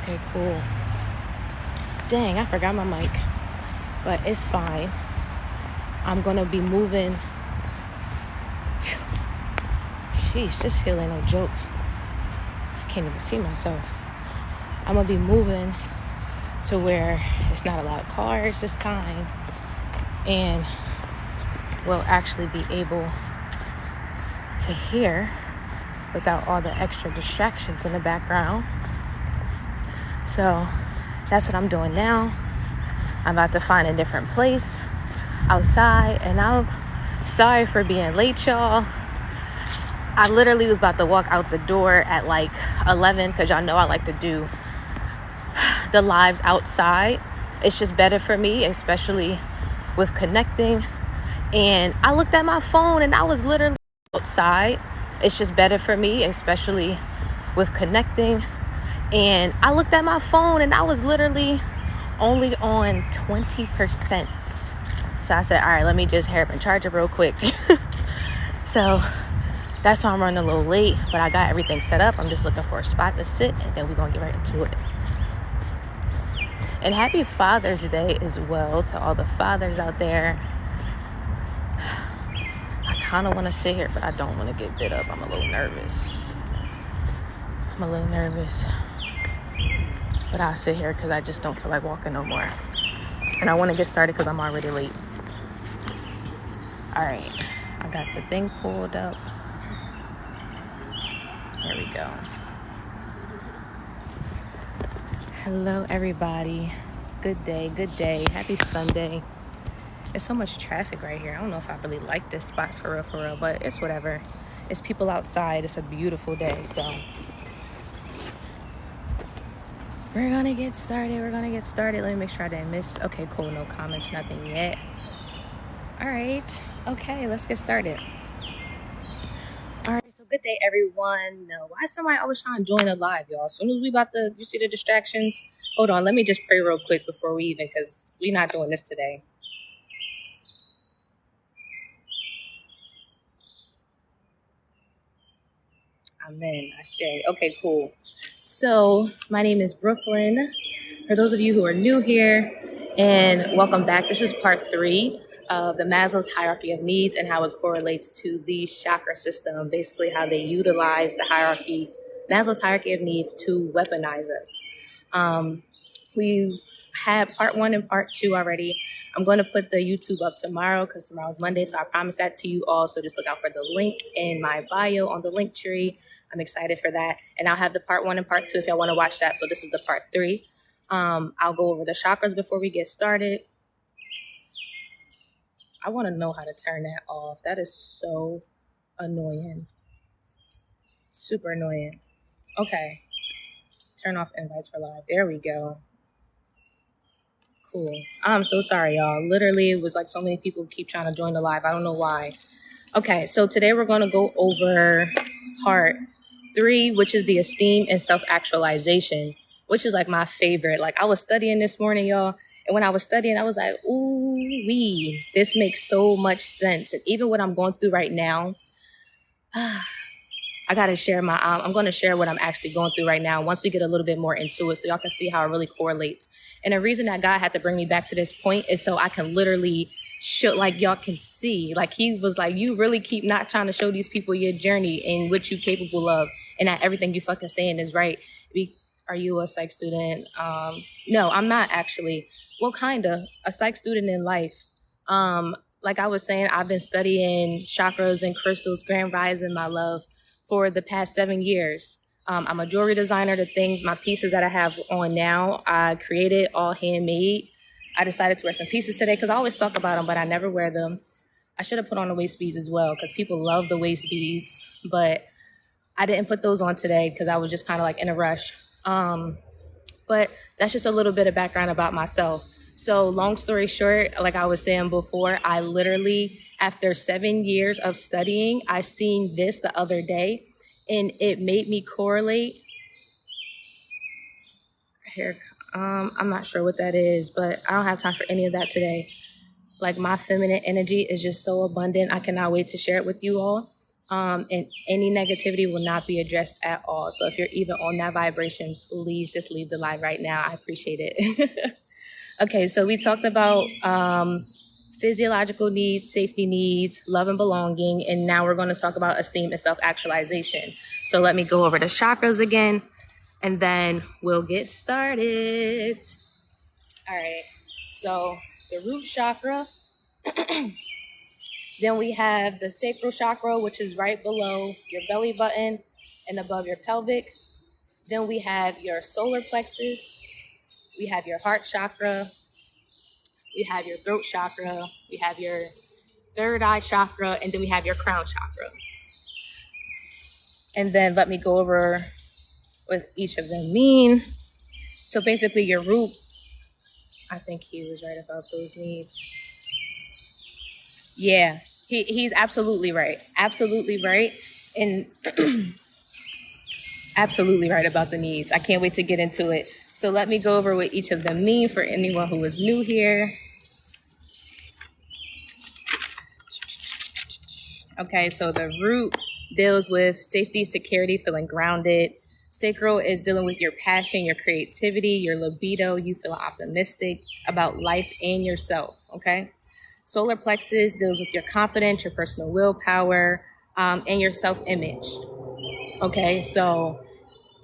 Okay, cool. Dang, I forgot my mic. But it's fine. I'm going to be moving. Sheesh, this hill ain't no joke. I can't even see myself. I'm going to be moving to where it's not a lot of cars this time. And we'll actually be able to hear without all the extra distractions in the background. So that's what I'm doing now. I'm about to find a different place outside, and I'm sorry for being late, y'all. I literally was about to walk out the door at like 11 because y'all know I like to do the lives outside. It's just better for me, especially with connecting. And I looked at my phone and I was literally outside. It's just better for me, especially with connecting. And I looked at my phone and I was literally only on 20%. So I said, all right, let me just hurry up and charge it real quick. So that's why I'm running a little late, but I got everything set up. I'm just looking for a spot to sit, and then we're going to get right into it. And happy Father's Day as well to all the fathers out there. I kind of want to sit here, but I don't want to get bit up. I'm a little nervous. But I'll sit here because I just don't feel like walking no more. And I want to get started because I'm already late. All right. I got the thing pulled up. There we go. Hello, everybody. Good day. Happy Sunday. There's so much traffic right here. I don't know if I really like this spot for real, but it's whatever. It's people outside. It's a beautiful day, so we're gonna get started. Let me make sure I didn't miss. Okay, cool. No comments, nothing yet. All right. Okay, let's get started. All right, so good day, everyone. No, why is somebody always trying to join the live, y'all? As soon as you see the distractions. Hold on, let me just pray real quick before we even, because we're not doing this today. Amen. I share. Okay, cool. So my name is Brooklyn. For those of you who are new here, and welcome back. This is part 3 of the Maslow's hierarchy of needs and how it correlates to the chakra system, basically how they utilize the hierarchy, Maslow's hierarchy of needs, to weaponize us. We had part 1 and part 2 already. I'm going to put the YouTube up tomorrow because tomorrow's Monday, so I promise that to you all. So just look out for the link in my bio on the link tree. I'm excited for that. And I'll have the part 1 and part 2 if y'all want to watch that. So this is the part 3. I'll go over the chakras before we get started. I want to know how to turn that off. That is so annoying. Super annoying. Okay. Turn off invites for live. There we go. Cool. I'm so sorry, y'all. Literally, it was like so many people keep trying to join the live. I don't know why. Okay, so today we're going to go over part 3, which is the esteem and self-actualization, which is like my favorite. Like I was studying this morning, y'all. And when I was studying, I was like, ooh, this makes so much sense. And even what I'm going through right now, I got to share I'm going to share what I'm actually going through right now once we get a little bit more into it so y'all can see how it really correlates. And the reason that God had to bring me back to this point is so I can literally show, like y'all can see, like he was like, you really keep not trying to show these people your journey and what you're capable of, and that everything you fucking saying is right. Are you a psych student? No, I'm not actually. Well, kind of a psych student in life. Like I was saying, I've been studying chakras and crystals, grand rising, my love, for the past 7 years. I'm a jewelry designer. My pieces that I have on now, I created all handmade. I decided to wear some pieces today because I always talk about them, but I never wear them. I should have put on the waist beads as well because people love the waist beads, but I didn't put those on today because I was just kind of like in a rush. But that's just a little bit of background about myself. So long story short, like I was saying before, I literally, after 7 years of studying, I seen this the other day and it made me correlate. Here, I'm not sure what that is, but I don't have time for any of that today. Like my feminine energy is just so abundant. I cannot wait to share it with you all. And any negativity will not be addressed at all. So if you're even on that vibration, please just leave the live right now. I appreciate it. Okay, so we talked about physiological needs, safety needs, love and belonging, and now we're going to talk about esteem and self-actualization. So let me go over the chakras again, and then we'll get started. All right, so the root chakra, then we have the sacral chakra, which is right below your belly button and above your pelvic. Then we have your solar plexus, we have your heart chakra, we have your throat chakra, we have your third eye chakra, and then we have your crown chakra. And then let me go over what each of them mean. So basically your root, I think he was right about those needs. Yeah, he's absolutely right. Absolutely right. And absolutely right about the needs. I can't wait to get into it. So let me go over what each of them mean for anyone who is new here. Okay, so the root deals with safety, security, feeling grounded. Sacral is dealing with your passion, your creativity, your libido. You feel optimistic about life and yourself, okay? Solar plexus deals with your confidence, your personal willpower, and your self-image. Okay, so,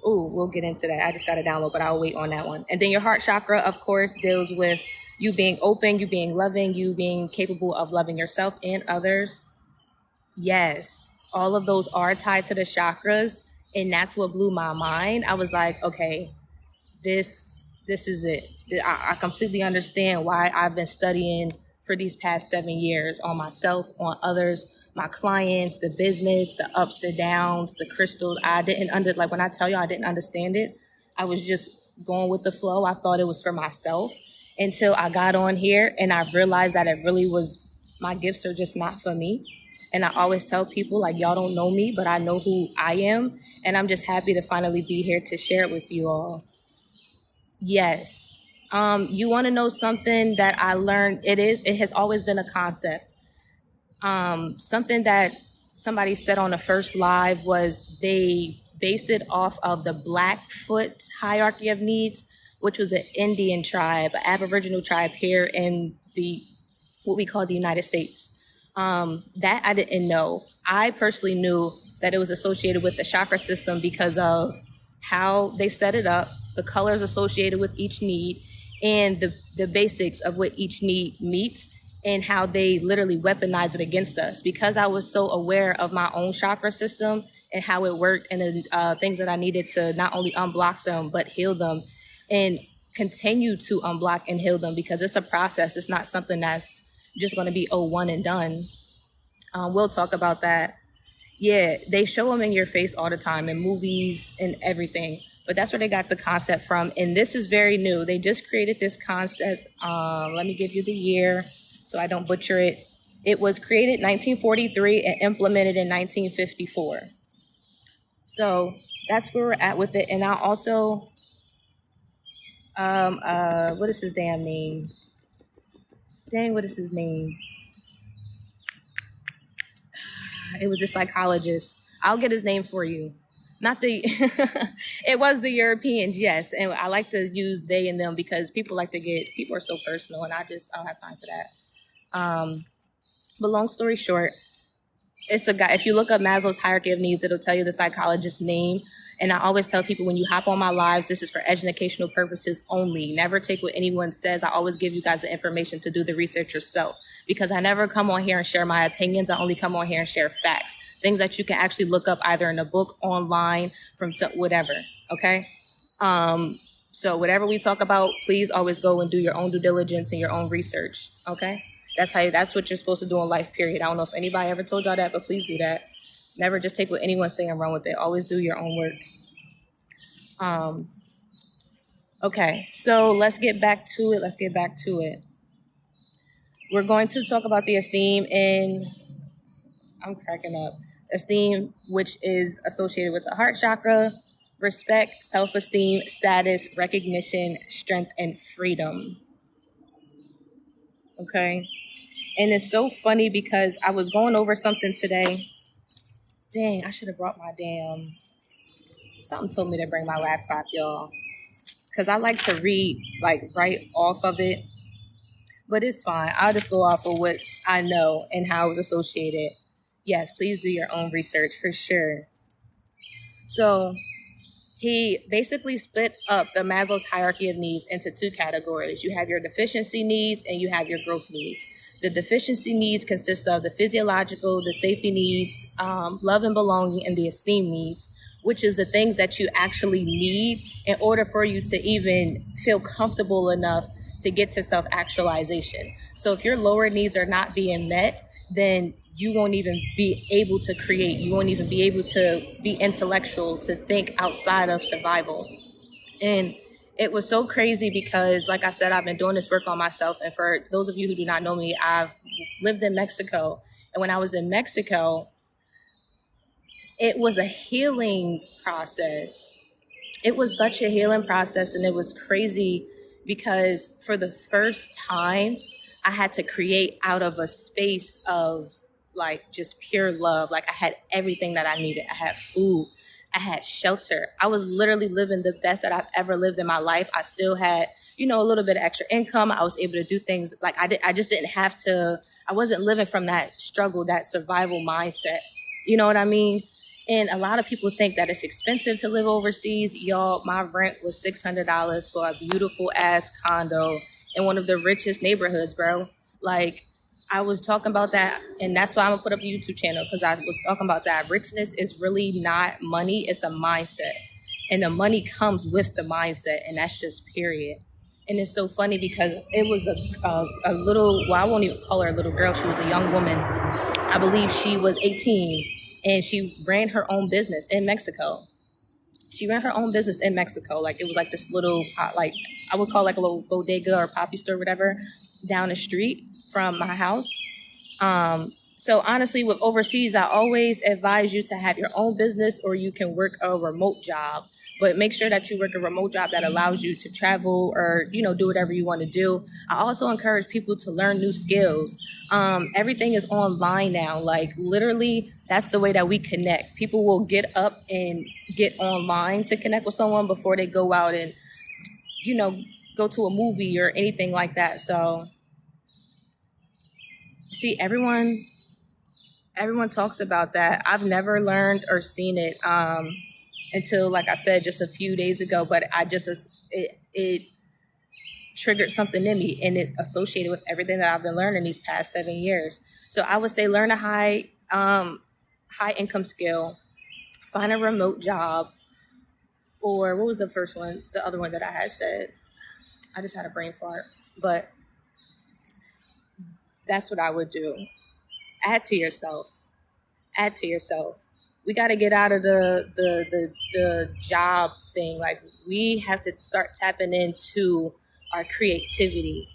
we'll get into that. I just got to download, but I'll wait on that one. And then your heart chakra, of course, deals with you being open, you being loving, you being capable of loving yourself and others. Yes, all of those are tied to the chakras, and that's what blew my mind. I was like, okay, this is it. I completely understand why I've been studying for these past 7 years on myself, on others, my clients, the business, the ups, the downs, the crystals. I didn't when I tell you I didn't understand it, I was just going with the flow. I thought it was for myself until I got on here and I realized that it really was, my gifts are just not for me. And I always tell people, like, y'all don't know me, but I know who I am. And I'm just happy to finally be here to share it with you all. Yes. You want to know something that I learned? It has always been a concept. Something that somebody said on the first live was they based it off of the Blackfoot hierarchy of needs, which was an Indian tribe, an Aboriginal tribe here in what we call the United States. That I didn't know. I personally knew that it was associated with the chakra system because of how they set it up, the colors associated with each need, and the basics of what each need meets and how they literally weaponize it against us. Because I was so aware of my own chakra system and how it worked and the things that I needed to not only unblock them, but heal them and continue to unblock and heal them, because it's a process. It's not something that's just going to be one and done. We'll talk about that. Yeah, they show them in your face all the time in movies and everything, but that's where they got the concept from. And this is very new. They just created this concept. Let me give you the year so I don't butcher it. It was created 1943 and implemented in 1954. So that's where we're at with it. And I also, what is his damn name? Dang, what is his name? It was the psychologist. I'll get his name for you. Not the, it was the Europeans, yes. And I like to use they and them because people are so personal, and I don't have time for that. But long story short, it's a guy. If you look up Maslow's hierarchy of needs, it'll tell you the psychologist's name. And I always tell people, when you hop on my lives, this is for educational purposes only. Never take what anyone says. I always give you guys the information to do the research yourself, because I never come on here and share my opinions. I only come on here and share facts, things that you can actually look up either in a book, online, from whatever. Okay. So whatever we talk about, please always go and do your own due diligence and your own research. Okay. That's what you're supposed to do in life, period. I don't know if anybody ever told y'all that, but please do that. Never just take what anyone's saying and run with it. Always do your own work. Okay, so let's get back to it. We're going to talk about the esteem I'm cracking up. Esteem, which is associated with the heart chakra, respect, self-esteem, status, recognition, strength, and freedom. Okay. And it's so funny because I was going over something today Dang, I should have brought my damn. Something told me to bring my laptop, y'all. Because I like to read, like, right off of it. But it's fine. I'll just go off of what I know and how it was associated. Yes, please do your own research for sure. So he basically split up the Maslow's hierarchy of needs into two categories. You have your deficiency needs and you have your growth needs. The deficiency needs consist of the physiological, the safety needs, love and belonging, and the esteem needs, which is the things that you actually need in order for you to even feel comfortable enough to get to self-actualization. So if your lower needs are not being met, then you won't even be able to create. You won't even be able to be intellectual, to think outside of survival. And it was so crazy because, like I said, I've been doing this work on myself. And for those of you who do not know me, I've lived in Mexico. And when I was in Mexico, it was a healing process. It was such a healing process, and it was crazy because for the first time, I had to create out of a space of like just pure love. Like I had everything that I needed. I had food, I had shelter. I was literally living the best that I've ever lived in my life. I still had, a little bit of extra income. I was able to do things like I just didn't have to. I wasn't living from that struggle, that survival mindset. You know what I mean? And a lot of people think that it's expensive to live overseas. Y'all, my rent was $600 for a beautiful ass condo in one of the richest neighborhoods, bro. Like, I was talking about that, and that's why I'm gonna put up a YouTube channel, because I was talking about that. Richness is really not money, it's a mindset. And the money comes with the mindset, and that's just period. And it's so funny because it was a little, well, I won't even call her a little girl. She was a young woman. I believe she was 18, and she ran her own business in Mexico. She ran her own business in Mexico. Like it was like this little, like I would call like a little bodega or poppy store, whatever, down the street from my house. So honestly, with overseas, I always advise you to have your own business, or you can work a remote job. But make sure that you work a remote job that allows you to travel or, do whatever you want to do. I also encourage people to learn new skills. Everything is online now. Like literally, that's the way that we connect. People will get up and get online to connect with someone before they go out and, go to a movie or anything like that. So see, everyone talks about that. I've never learned or seen it until, like I said, just a few days ago. But it triggered something in me, and it's associated with everything that I've been learning these past 7 years. So I would say learn a high income skill, find a remote job, or what was the first one? The other one that I had said. I just had a brain fart, but that's what I would do. Add to yourself. We got to get out of the job thing. Like we have to start tapping into our creativity.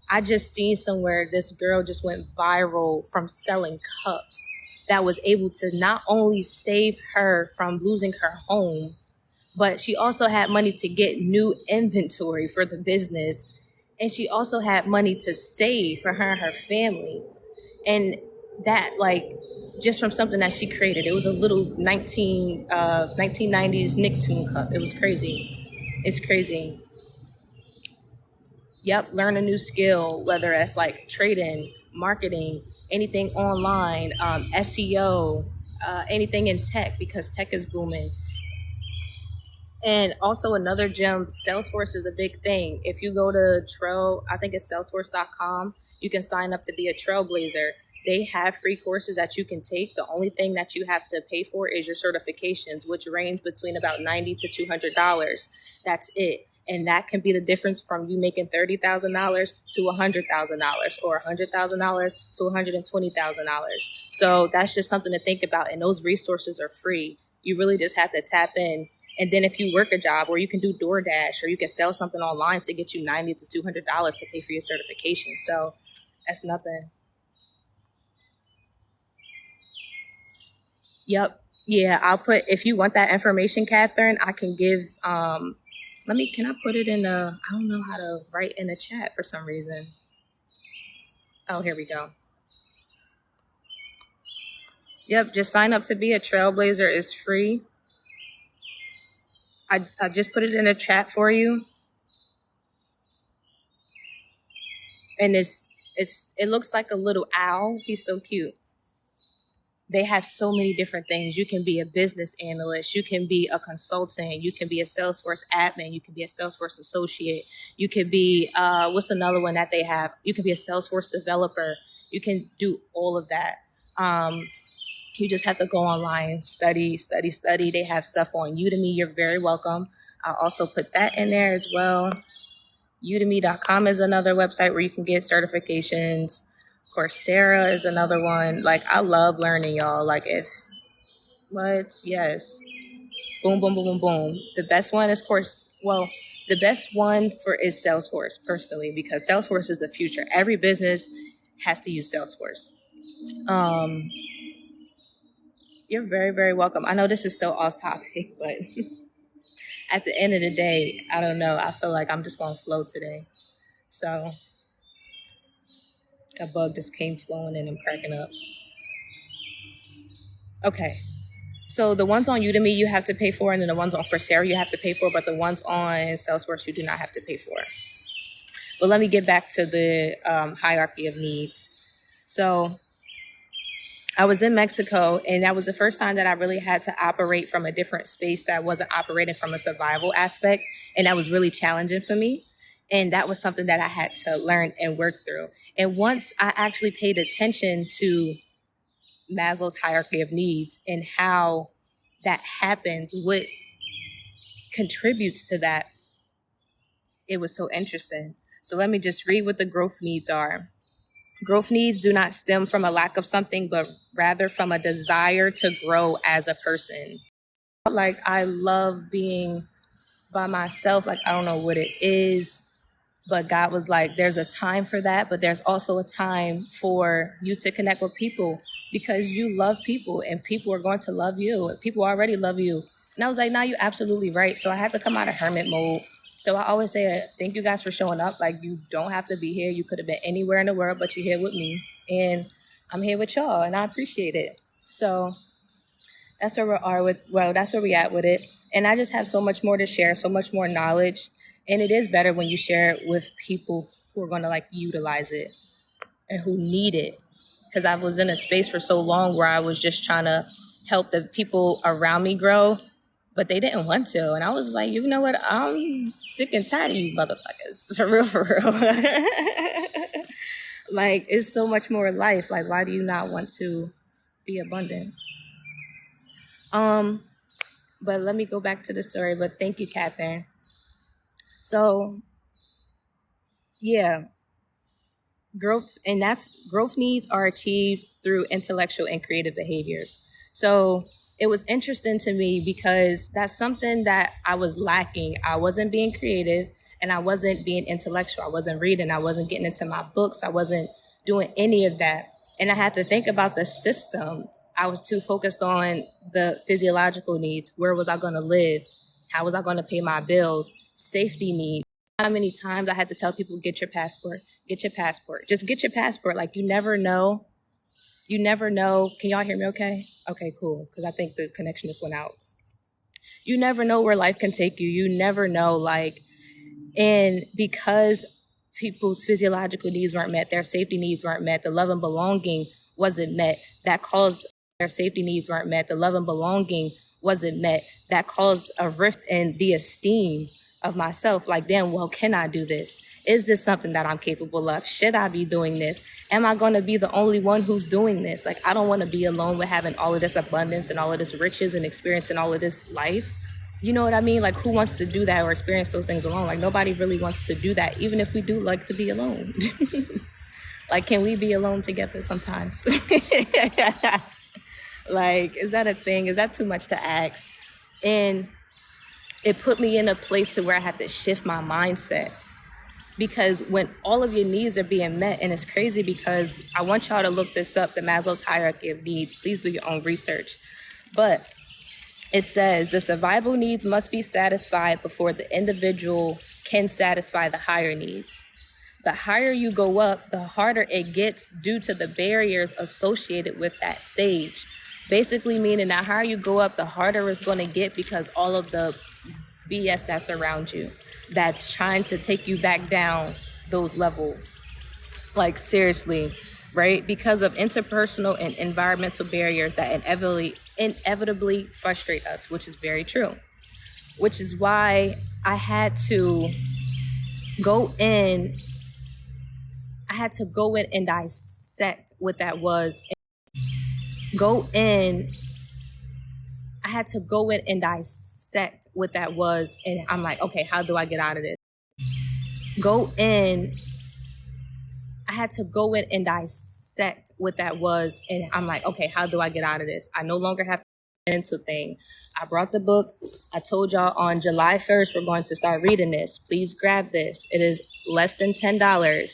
I just seen somewhere this girl just went viral from selling cups that was able to not only save her from losing her home, but she also had money to get new inventory for the business. And she also had money to save for her and her family. And that, like, just from something that she created. It was a little 1990s Nicktoon cup. It was crazy. It's crazy. Yep, learn a new skill, whether it's like trading, marketing, anything online, SEO, anything in tech, because tech is booming. And also another gem, Salesforce is a big thing. If you go to Trail, I think it's salesforce.com, you can sign up to be a trailblazer. They have free courses that you can take. The only thing that you have to pay for is your certifications, which range between about $90 to $200. That's it. And that can be the difference from you making $30,000 to $100,000, or $100,000 to $120,000. So that's just something to think about. And those resources are free. You really just have to tap in. And then if you work a job, or you can do DoorDash, or you can sell something online to get you $90 to $200 to pay for your certification. So that's nothing. Yep. Yeah, I'll put, if you want that information, Catherine, I can give, can I put it in I don't know how to write in the chat for some reason. Oh, here we go. Yep, just sign up to be a trailblazer. It's free. I just put it in a chat for you. And it looks like a little owl. He's so cute. They have so many different things. You can be a business analyst, you can be a consultant, you can be a Salesforce admin, you can be a Salesforce associate, you could be what's another one that they have? You can be a Salesforce developer. You can do all of that. You just have to go online, study. They have stuff on Udemy. You're very welcome. I'll also put that in there as well. Udemy.com is another website where you can get certifications. Coursera is another one. Like, I love learning, y'all. Like, yes. Boom, boom, boom, boom, boom. The best one is the best one is Salesforce, personally, because Salesforce is the future. Every business has to use Salesforce. You're very, very welcome. I know this is so off topic, but at the end of the day, I don't know. I feel like I'm just going to flow today. So a bug just came flowing in. I'm cracking up. Okay. So the ones on Udemy you have to pay for, and then the ones on Coursera you have to pay for, but the ones on Salesforce you do not have to pay for. But let me get back to the hierarchy of needs. So I was in Mexico, and that was the first time that I really had to operate from a different space that wasn't operating from a survival aspect. And that was really challenging for me. And that was something that I had to learn and work through. And once I actually paid attention to Maslow's hierarchy of needs and how that happens, what contributes to that, it was so interesting. So let me just read what the growth needs are. Growth needs do not stem from a lack of something, but rather from a desire to grow as a person. Like, I love being by myself. Like, I don't know what it is, but God was like, there's a time for that, but there's also a time for you to connect with people, because you love people and people are going to love you. People already love you. And I was like, nah, you're absolutely right. So I had to come out of hermit mode. So I always say, thank you guys for showing up. Like, you don't have to be here. You could have been anywhere in the world, but you're here with me. And I'm here with y'all, and I appreciate it. So that's where that's where we at with it. And I just have so much more to share, so much more knowledge. And it is better when you share it with people who are going to like utilize it and who need it. Because I was in a space for so long where I was just trying to help the people around me grow, but they didn't want to. And I was like, you know what? I'm sick and tired of you motherfuckers. For real, for real. Like, it's so much more life. Like, why do you not want to be abundant? But let me go back to the story. But thank you, Catherine. So, yeah. Growth needs are achieved through intellectual and creative behaviors. So it was interesting to me because that's something that I was lacking. I wasn't being creative and I wasn't being intellectual. I wasn't reading. I wasn't getting into my books. I wasn't doing any of that. And I had to think about the system. I was too focused on the physiological needs. Where was I going to live? How was I going to pay my bills? Safety needs. How many times I had to tell people, get your passport, just get your passport. Like, you never know. Can y'all hear me okay? Okay, cool. Because I think the connection just went out. You never know where life can take you. You never know, like, and because people's physiological needs weren't met, their safety needs weren't met, the love and belonging wasn't met, that caused their safety needs weren't met, the love and belonging wasn't met, that caused a rift in the esteem of myself. Like, damn, well, can I do this? Is this something that I'm capable of? Should I be doing this? Am I going to be the only one who's doing this? Like, I don't want to be alone with having all of this abundance and all of this riches and experiencing all of this life. You know what I mean? Like, who wants to do that or experience those things alone? Like, nobody really wants to do that, even if we do like to be alone. Like, can we be alone together sometimes? Like, is that a thing? Is that too much to ask? And it put me in a place to where I had to shift my mindset, because when all of your needs are being met, and it's crazy because I want y'all to look this up, the Maslow's hierarchy of needs. Please do your own research. But it says the survival needs must be satisfied before the individual can satisfy the higher needs. The higher you go up, the harder it gets due to the barriers associated with that stage. Basically meaning that higher you go up, the harder it's going to get because all of the BS that's around you that's trying to take you back down those levels. Like seriously, right? Because of interpersonal and environmental barriers that inevitably frustrate us, which is very true. Which is why I had to go in and dissect what that was. I had to go in and dissect what that was. And I'm like, okay, how do I get out of this? I had to go in and dissect what that was. And I'm like, okay, how do I get out of this? I no longer have a mental thing. I brought the book. I told y'all on July 1st, we're going to start reading this. Please grab this. It is less than $10.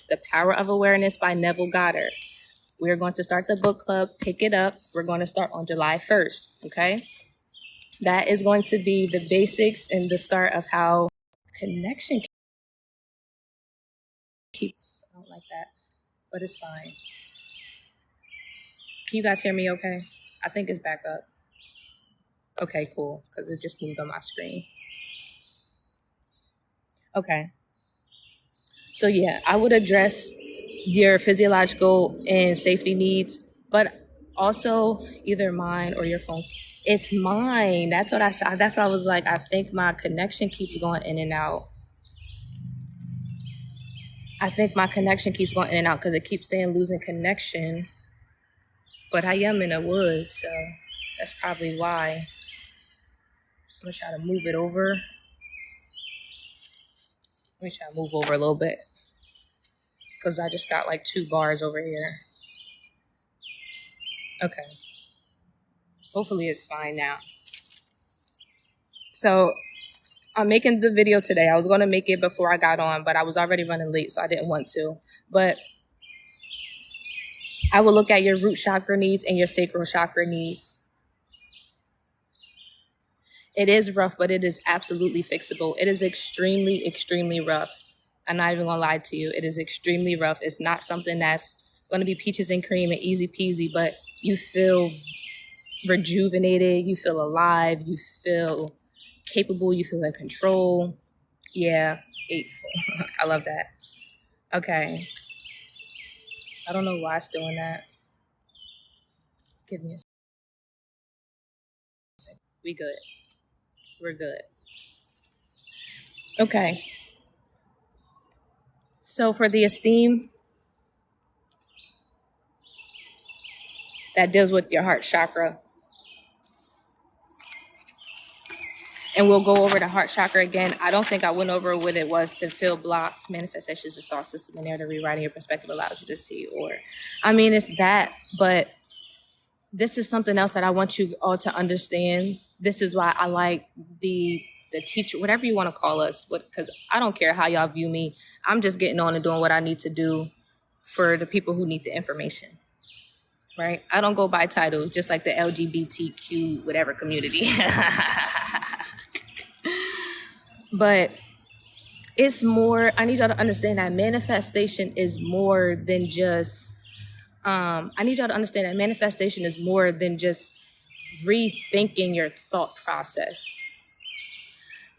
The Power of Awareness by Neville Goddard. We're going to start the book club. Pick it up. We're going to start on July 1st. Okay. That is going to be the basics and the start of how connection keeps. I don't like that, but it's fine. Can you guys hear me okay? I think it's back up. Okay, cool, because it just moved on my screen. Okay. So yeah, I would address your physiological and safety needs, but also either mine or your phone. It's mine. That's what I said. That's why I was like, I think my connection keeps going in and out. Because it keeps saying losing connection. But I am in the woods, so that's probably why. I'm going to try to move it over. Let me try to move over a little bit. Because I just got like 2 bars over here. Okay. Hopefully it's fine now. So I'm making the video today. I was going to make it before I got on, but I was already running late, so I didn't want to. But I will look at your root chakra needs and your sacral chakra needs. It is rough, but it is absolutely fixable. It is extremely, extremely rough. I'm not even going to lie to you. It is extremely rough. It's not something that's going to be peaches and cream and easy peasy, but you feel rejuvenated. You feel alive. You feel capable. You feel in control. Yeah, 8. I love that. Okay. I don't know why it's doing that. Give me a second. We good. We're good. Okay. So for the esteem, that deals with your heart chakra. And we'll go over the heart chakra again. I don't think I went over what it was to feel blocked. Manifestations, just thought system, and narrative rewriting your perspective allows you to see. It's that, but this is something else that I want you all to understand. This is why I like the teacher, whatever you want to call us, because I don't care how y'all view me. I'm just getting on and doing what I need to do for the people who need the information, right? I don't go by titles, just like the LGBTQ whatever community. But it's more, I need y'all to understand that manifestation is more than just, rethinking your thought process.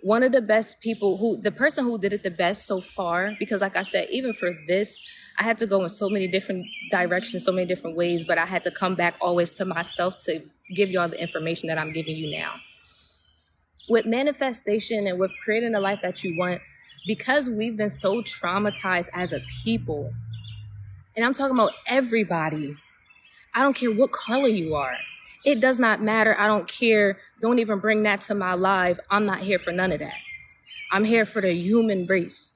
One of the best people the person who did it the best so far, because like I said, even for this, I had to go in so many different directions, so many different ways, but I had to come back always to myself to give y'all the information that I'm giving you now. With manifestation and with creating the life that you want, because we've been so traumatized as a people, and I'm talking about everybody, I don't care what color you are. It does not matter. I don't care. Don't even bring that to my life. I'm not here for none of that. I'm here for the human race,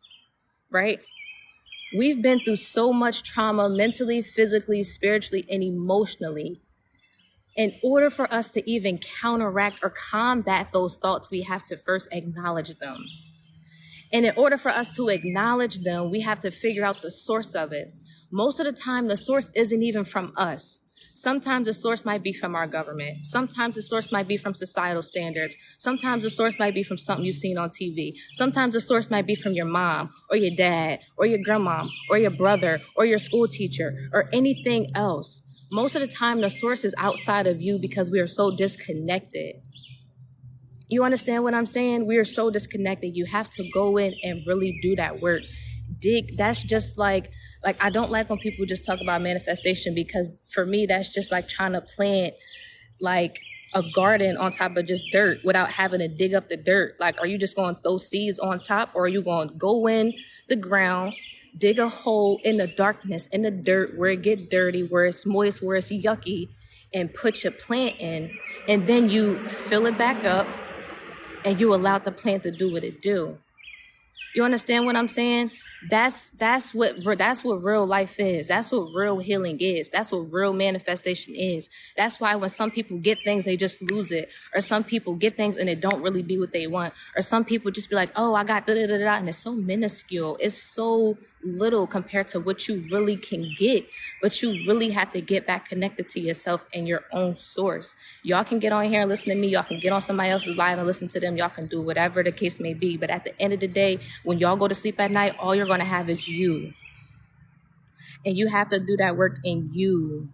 right? We've been through so much trauma mentally, physically, spiritually, and emotionally. In order for us to even counteract or combat those thoughts, we have to first acknowledge them. And in order for us to acknowledge them, we have to figure out the source of it. Most of the time, the source isn't even from us. Sometimes the source might be from our government. Sometimes the source might be from societal standards. Sometimes the source might be from something you've seen on TV. Sometimes the source might be from your mom or your dad or your grandmom or your brother or your school teacher or anything else. Most of the time, the source is outside of you because we are so disconnected. You understand what I'm saying? We are so disconnected. You have to go in and really do that work. Dig. That's just like I don't like when people just talk about manifestation, because for me, that's just like trying to plant like a garden on top of just dirt without having to dig up the dirt. Like, are you just going to throw seeds on top, or are you going to go in the ground, dig a hole in the darkness, in the dirt where it get dirty, where it's moist, where it's yucky, and put your plant in, and then you fill it back up and you allow the plant to do what it do. You understand what I'm saying? That's what real life is. That's what real healing is. That's what real manifestation is. That's why when some people get things, they just lose it. Or some people get things and it don't really be what they want. Or some people just be like, oh, I got da-da-da-da. And it's so minuscule. It's so little compared to what you really can get. But you really have to get back connected to yourself and your own source. Y'all can get on here and listen to me. Y'all can get on somebody else's live and listen to them. Y'all can do whatever the case may be. But at the end of the day, when y'all go to sleep at night, all you're going to have is you. And you have to do that work in you.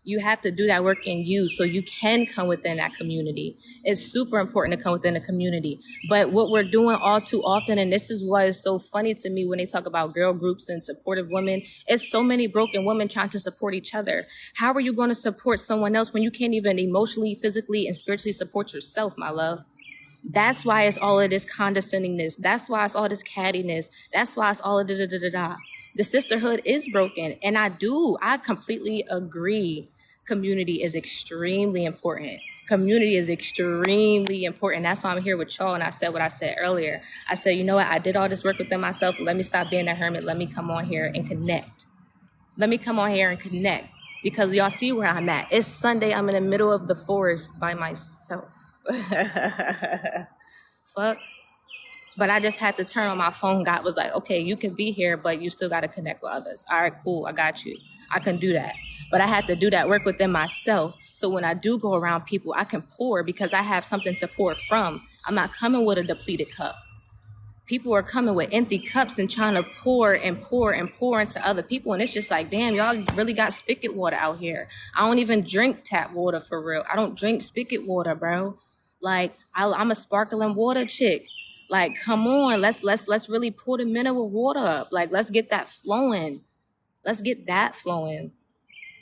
You have to do that work in you so you can come within that community. It's super important to come within a community. But what we're doing all too often, and this is what is so funny to me when they talk about girl groups and supportive women, it's so many broken women trying to support each other. How are you going to support someone else when you can't even emotionally, physically, and spiritually support yourself, my love? That's why it's all of this condescendingness. That's why it's all this cattiness. That's why it's all of da-da-da-da-da. The sisterhood is broken. And I completely agree. Community is extremely important. Community is extremely important. That's why I'm here with y'all. And I said what I said earlier. I said, you know what? I did all this work within myself. Let me stop being a hermit. Let me come on here and connect. Let me come on here and connect. Because y'all see where I'm at. It's Sunday. I'm in the middle of the forest by myself. Fuck. But I just had to turn on my phone. God was like, okay, you can be here, but you still got to connect with others. All right, cool. I got you. I can do that. But I had to do that work within myself. So when I do go around people, I can pour because I have something to pour from. I'm not coming with a depleted cup. People are coming with empty cups and trying to pour and pour and pour into other people. And it's just like, damn, y'all really got spigot water out here. I don't even drink tap water for real. I don't drink spigot water, bro. Like, I'm a sparkling water chick. Like, come on, let's really pour the mineral water up. Like, let's get that flowing. Let's get that flowing.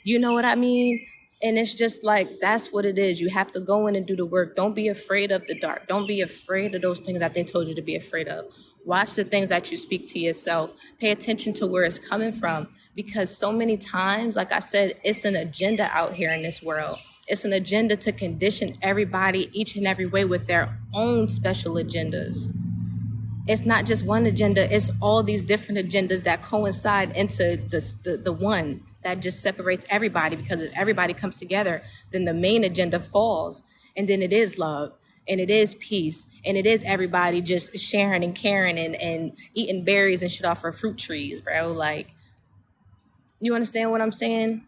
You know what I mean? And it's just like, that's what it is. You have to go in and do the work. Don't be afraid of the dark. Don't be afraid of those things that they told you to be afraid of. Watch the things that you speak to yourself. Pay attention to where it's coming from. Because so many times, like I said, it's an agenda out here in this world. It's an agenda to condition everybody each and every way with their own special agendas. It's not just one agenda. It's all these different agendas that coincide into the one that just separates everybody. Because if everybody comes together, then the main agenda falls. And then it is love. And it is peace. And it is everybody just sharing and caring and eating berries and shit off of fruit trees, bro. Like, you understand what I'm saying?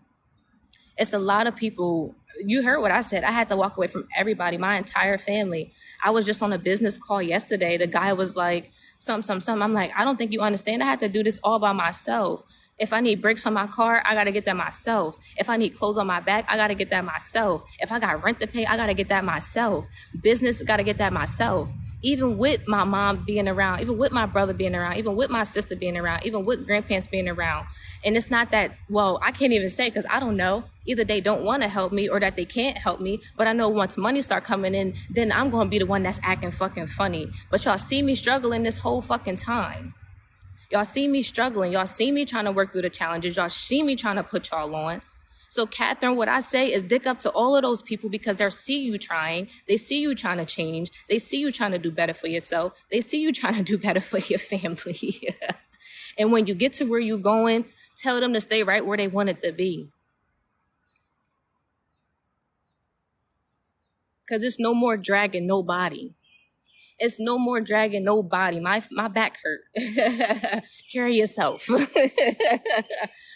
It's a lot of people. You heard what I said. I had to walk away from everybody, my entire family. I was just on a business call yesterday. The guy was like, something. I'm like, I don't think you understand. I had to do this all by myself. If I need brakes on my car, I got to get that myself. If I need clothes on my back, I got to get that myself. If I got rent to pay, I got to get that myself. Business, got to get that myself. Even with my mom being around, even with my brother being around, even with my sister being around, even with grandparents being around. And it's not that, well, I can't even say because I don't know. Either they don't want to help me or that they can't help me. But I know once money start coming in, then I'm going to be the one that's acting fucking funny. But y'all see me struggling this whole fucking time. Y'all see me struggling. Y'all see me trying to work through the challenges. Y'all see me trying to put y'all on. So, Catherine, what I say is dick up to all of those people because they see you trying. They see you trying to change. They see you trying to do better for yourself. They see you trying to do better for your family. And when you get to where you're going, tell them to stay right where they want it to be. Because it's no more dragging nobody. It's no more dragging nobody. My back hurt. Carry yourself.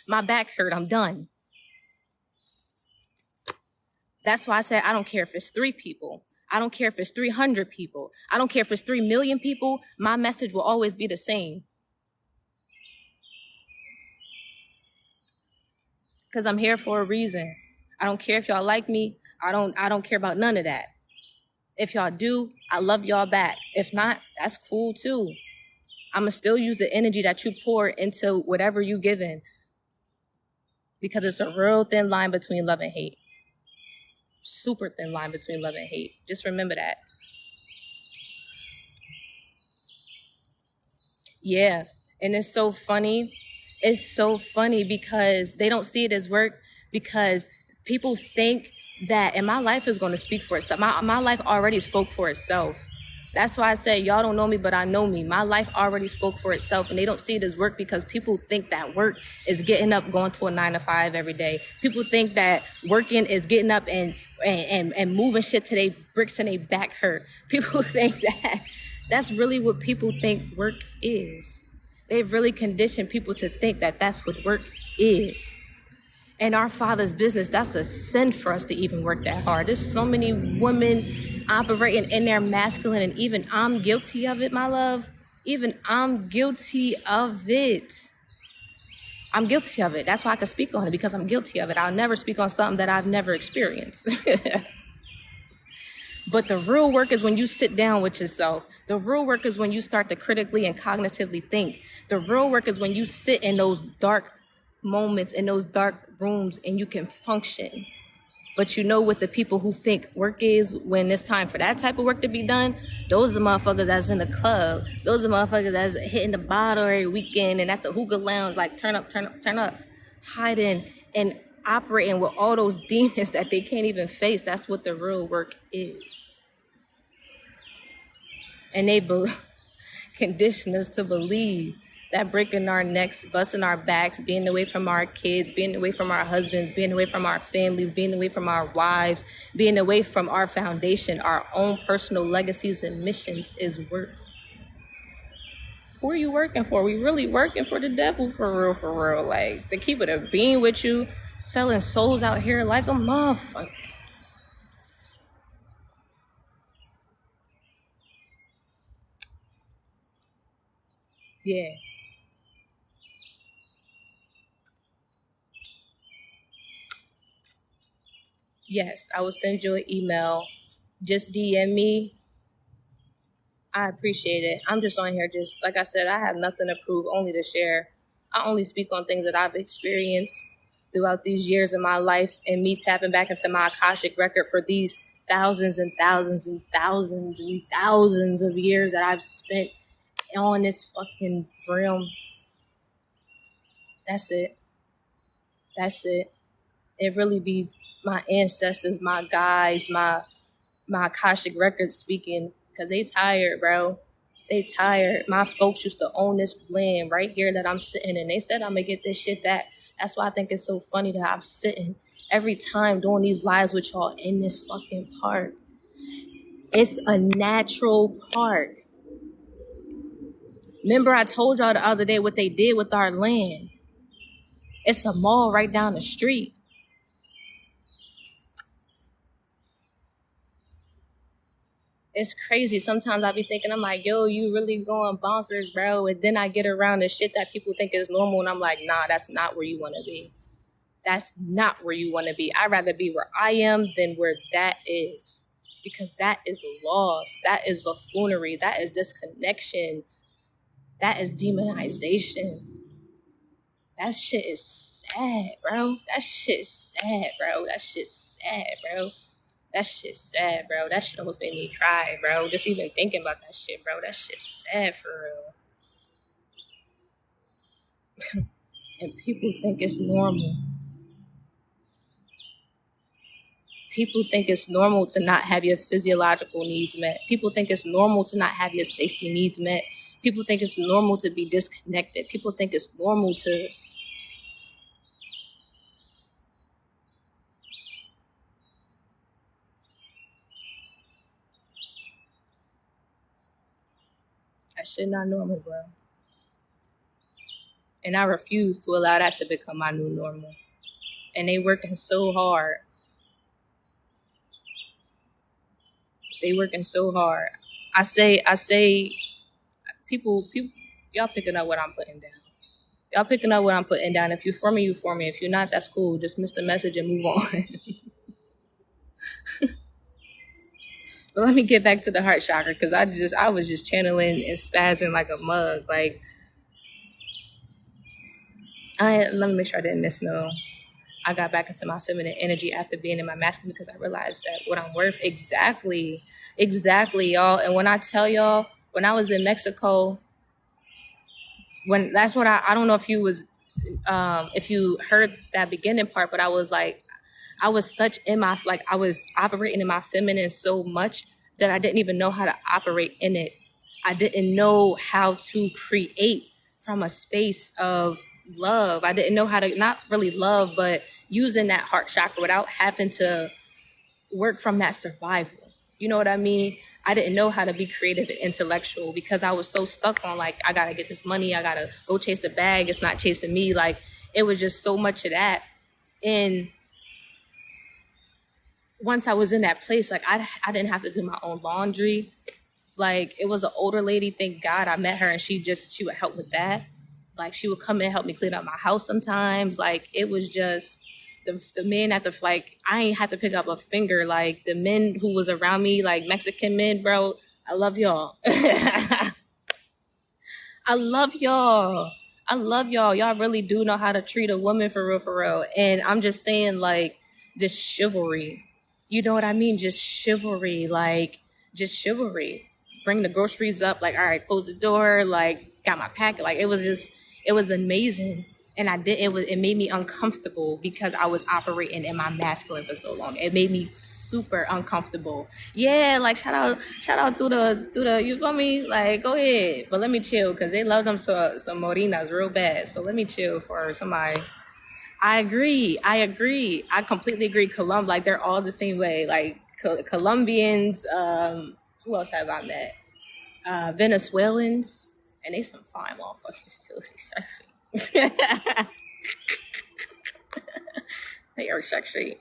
My back hurt. I'm done. That's why I said I don't care if it's 3 people. I don't care if it's 300 people. I don't care if it's 3 million people. My message will always be the same. because I'm here for a reason. I don't care if y'all like me. I don't care about none of that. If y'all do, I love y'all back. If not, that's cool too. I'ma still use the energy that you pour into whatever you giving, because it's a real thin line between love and hate. Super thin line between love and hate. Just remember that. Yeah. And it's so funny. It's so funny because they don't see it as work, because people think that, and my life is going to speak for itself. My life already spoke for itself. That's why I say, y'all don't know me, but I know me. My life already spoke for itself, and they don't see it as work because people think that work is getting up, going to a 9 to 5 every day. People think that working is getting up and moving shit to their bricks and they back hurt. People think that that's really what people think work is. They've really conditioned people to think that that's what work is. In our Father's business, that's a sin for us to even work that hard. There's so many women operating in their masculine, and even I'm guilty of it, my love. Even I'm guilty of it. I'm guilty of it. That's why I can speak on it, because I'm guilty of it. I'll never speak on something that I've never experienced. But the real work is when you sit down with yourself. The real work is when you start to critically and cognitively think. The real work is when you sit in those dark moments, in those dark rooms, and you can function. But you know what the people who think work is, when it's time for that type of work to be done, those are the motherfuckers that's in the club. Those are the motherfuckers that's hitting the bottle every weekend and at the hookah lounge, like turn up, hiding and operating with all those demons that they can't even face. That's what the real work is. And they condition us to believe that breaking our necks, busting our backs, being away from our kids, being away from our husbands, being away from our families, being away from our wives, being away from our foundation, our own personal legacies and missions is work. Who are you working for? We really working for the devil, for real. Like, to keep it a being with you, selling souls out here like a motherfucker. Yeah. Yes, I will send you an email. Just DM me. I appreciate it. I'm just on here, just like I said, I have nothing to prove, only to share. I only speak on things that I've experienced throughout these years in my life, and me tapping back into my Akashic record for these thousands and thousands and thousands and thousands of years that I've spent on this fucking realm. That's it. That's it. It really be my ancestors, my guides, my Akashic records speaking, because they tired, bro. They tired. My folks used to own this land right here that I'm sitting in. They said I'm gonna get this shit back. That's why I think it's so funny that I'm sitting every time doing these lives with y'all in this fucking park. It's a natural park. Remember I told y'all the other day what they did with our land. It's a mall right down the street. It's crazy. Sometimes I be thinking, I'm like, yo, you really going bonkers, bro. And then I get around the shit that people think is normal, and I'm like, nah, that's not where you want to be. That's not where you want to be. I'd rather be where I am than where that is. Because that is loss. That is buffoonery. That is disconnection. That is demonization. That shit is sad, bro. That shit's sad, bro. That shit's sad, bro. That shit's sad, bro. That shit almost made me cry, bro. Just even thinking about that shit, bro. That shit's sad for real. And people think it's normal. People think it's normal to not have your physiological needs met. People think it's normal to not have your safety needs met. People think it's normal to be disconnected. People think it's normal to... That shit not normal, bro. And I refuse to allow that to become my new normal. And they working so hard. They working so hard. I say, people, y'all picking up what I'm putting down. Y'all picking up what I'm putting down. If you for me, you for me. If you're not, that's cool. Just miss the message and move on. But let me get back to the heart chakra because I was just channeling and spazzing like a mug. Like let me make sure I didn't miss no. I got back into my feminine energy after being in my masculine because I realized that what I'm worth exactly, y'all. And when I tell y'all, when I was in Mexico, when that's what I don't know if you heard that beginning part, but I was like, I was such in my, like, I was operating in my feminine so much that I didn't even know how to operate in it. I didn't know how to create from a space of love. I didn't know how to, not really love, but using that heart chakra without having to work from that survival. You know what I mean? I didn't know how to be creative and intellectual because I was so stuck on like, I gotta get this money. I gotta go chase the bag. It's not chasing me. Like it was just so much of that. And once I was in that place, like I didn't have to do my own laundry. Like it was an older lady. Thank God I met her and she would help with that. Like she would come and help me clean up my house sometimes. Like it was just the men at the, like I ain't had to pick up a finger. Like the men who was around me, like Mexican men, bro, I love y'all. I love y'all. I love y'all. Y'all really do know how to treat a woman for real, for real. And I'm just saying, like, just chivalry. You know what I mean? Just chivalry. Like, just chivalry. Bring the groceries up. Like, all right, close the door. Like, got my pack. Like, it was amazing. And it made me uncomfortable because I was operating in my masculine for so long. It made me super uncomfortable. Yeah, like shout out through the, you feel me? Like go ahead, but let me chill because they love them some morinas real bad. So let me chill for somebody. I agree. I completely agree. Like they're all the same way. Like Colombians. Who else have I met? Venezuelans, and they some fine motherfuckers too. They are sexy.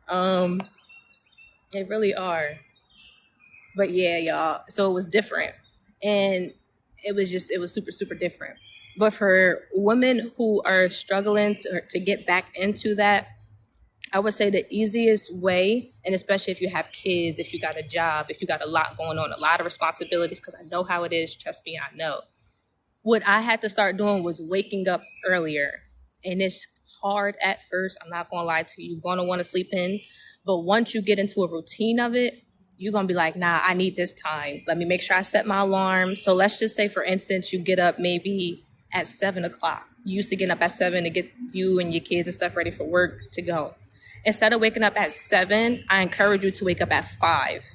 They really are. But yeah, y'all. So it was different. And it was super, super different. But for women who are struggling to get back into that, I would say the easiest way, and especially if you have kids, if you got a job, if you got a lot going on, a lot of responsibilities, because I know how it is, trust me, I know. What I had to start doing was waking up earlier. And it's hard at first. I'm not going to lie to you. You're going to want to sleep in. But once you get into a routine of it, you're going to be like, nah, I need this time. Let me make sure I set my alarm. So let's just say, for instance, you get up maybe at 7 o'clock. You used to get up at 7 to get you and your kids and stuff ready for work to go. Instead of waking up at 7, I encourage you to wake up at 5.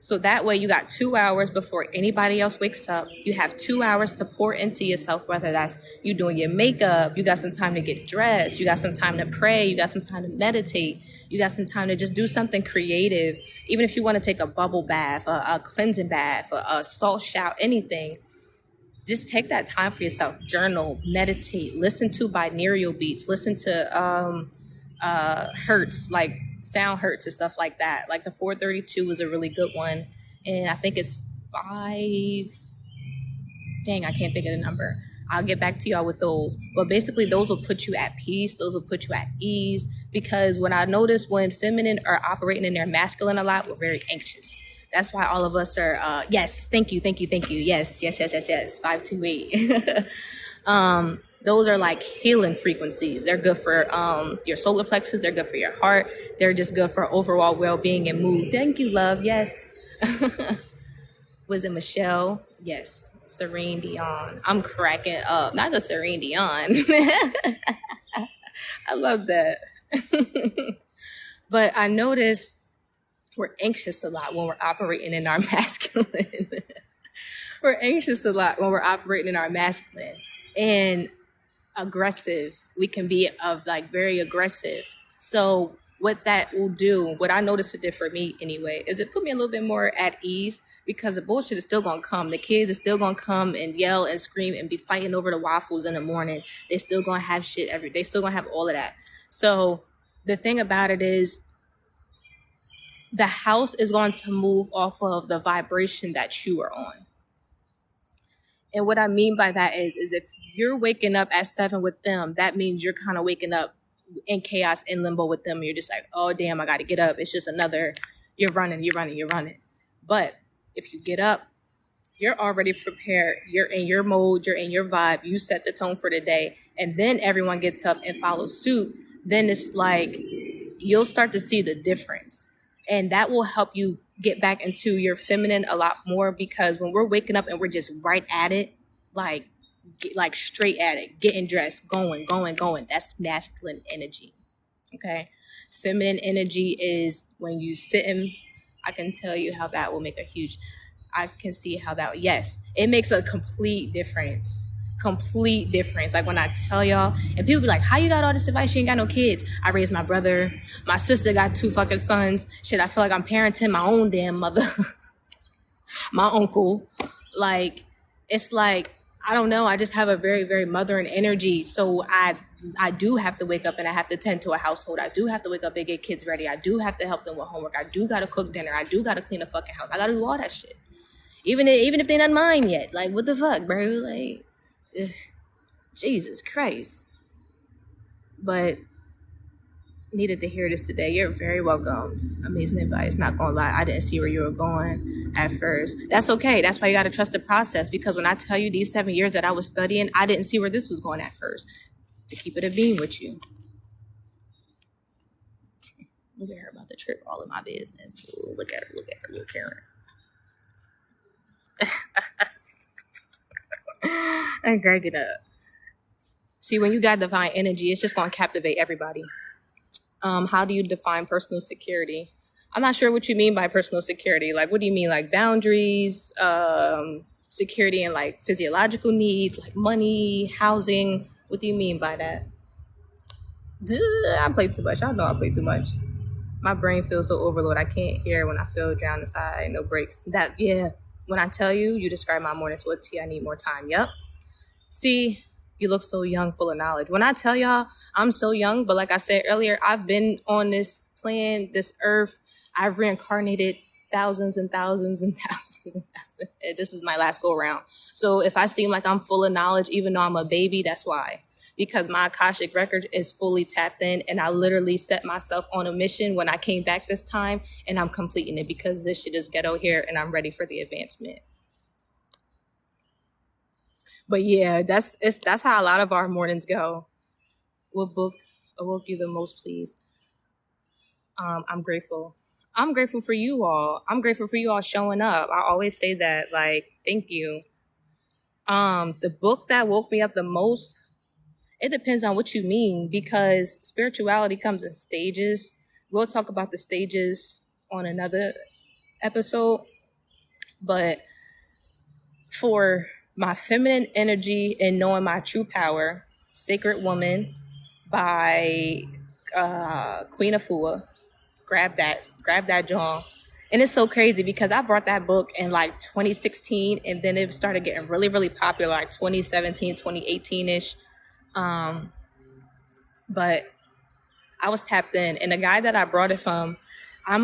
So that way you got 2 hours before anybody else wakes up. You have 2 hours to pour into yourself, whether that's you doing your makeup, you got some time to get dressed, you got some time to pray, you got some time to meditate, you got some time to just do something creative. Even if you want to take a bubble bath, a cleansing bath, a salt shower, anything, just take that time for yourself. Journal, meditate, listen to binaural beats, listen to hertz, like sound hertz and stuff like that. Like the 432 is a really good one, and I think it's 5. Dang, I can't think of the number. I'll get back to y'all with those. But basically, those will put you at peace. Those will put you at ease. Because what I notice when feminine are operating in their masculine a lot, we're very anxious. That's why all of us are, yes, thank you. Yes. 528. Those are like healing frequencies. They're good for your solar plexus. They're good for your heart. They're just good for overall well-being and mood. Thank you, love. Yes. Was it Michelle? Yes. Serene Dion. I'm cracking up. Not the Serene Dion. I love that. But I notice we're anxious a lot when we're operating in our masculine. We're anxious a lot when we're operating in our masculine. And aggressive. We can be very aggressive. So what that will do, what I noticed it did for me anyway, is it put me a little bit more at ease because the bullshit is still going to come. The kids are still going to come and yell and scream and be fighting over the waffles in the morning. They still going to have shit they still going to have all of that. So the thing about it is the house is going to move off of the vibration that you are on. And what I mean by that is if you're waking up at 7 with them, that means you're kind of waking up in chaos, in limbo with them. You're just like, oh damn, I got to get up. It's just another, you're running. But if you get up, you're already prepared. You're in your mode. You're in your vibe. You set the tone for the day. And then everyone gets up and follows suit. Then it's like, you'll start to see the difference. And that will help you get back into your feminine a lot more, because when we're waking up and we're just right at it, like straight at it, getting dressed, going, that's masculine energy. Okay. Feminine energy is when you sit in, I can tell you how that will make a huge, I can see how that, yes, it makes a complete difference. Like when I tell y'all, and people be like, how you got all this advice? You ain't got no kids. I raised my brother. My sister got 2 fucking sons. Shit, I feel like I'm parenting my own damn mother. My uncle. Like, it's like, I don't know. I just have a very, very mothering energy. So I do have to wake up and I have to tend to a household. I do have to wake up and get kids ready. I do have to help them with homework. I do got to cook dinner. I do got to clean a fucking house. I got to do all that shit. Even if they're not mine yet. Like, what the fuck, bro? Like, ugh, Jesus Christ. But needed to hear this today. You're very welcome. Amazing advice. Not gonna lie, I didn't see where you were going at first. That's okay. That's why you gotta trust the process. Because when I tell you these 7 years that I was studying, I didn't see where this was going at first. To keep it a beam with you. Look at her about to trip all of my business. Ooh, look at her, little Karen. I'm cracking up. See, when you got divine energy, it's just gonna captivate everybody. How do you define personal security? I'm not sure what you mean by personal security. Like, what do you mean? Like boundaries, security and like physiological needs, like money, housing. What do you mean by that? I play too much. I know I play too much. My brain feels so overloaded. I can't hear when I feel drowned inside. No breaks. When I tell you, you describe my morning to a T. I need more time. Yep. See, you look so young, full of knowledge. When I tell y'all, I'm so young, but like I said earlier, I've been on this plan, this earth. I've reincarnated thousands and thousands and thousands and thousands. This is my last go around. So if I seem like I'm full of knowledge, even though I'm a baby, that's why. Because my Akashic record is fully tapped in, and I literally set myself on a mission when I came back this time, and I'm completing it because this shit is ghetto here and I'm ready for the advancement. But yeah, that's how a lot of our mornings go. What book awoke you the most, please? I'm grateful. I'm grateful for you all. I'm grateful for you all showing up. I always say that, like, thank you. The book that woke me up the most, it depends on what you mean, because spirituality comes in stages. We'll talk about the stages on another episode. But for my feminine energy and knowing my true power, Sacred Woman by Queen Afua. Grab that John. And it's so crazy because I brought that book in like 2016, and then it started getting really, really popular like 2017, 2018-ish. But I was tapped in, and the guy that I brought it from, I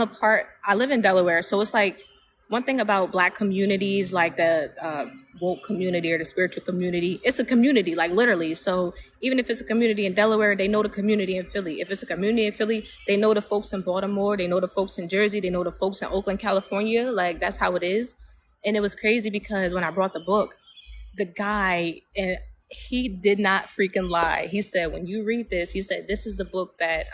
live in Delaware. So it's like, one thing about Black communities, like the woke community or the spiritual community, it's a community, like literally. So even if it's a community in Delaware, they know the community in Philly. If it's a community in Philly, they know the folks in Baltimore, they know the folks in Jersey, they know the folks in Oakland, California. Like, that's how it is. And it was crazy because when I brought the book, the guy, and he did not freaking lie. He said, when you read this, he said, this is the book that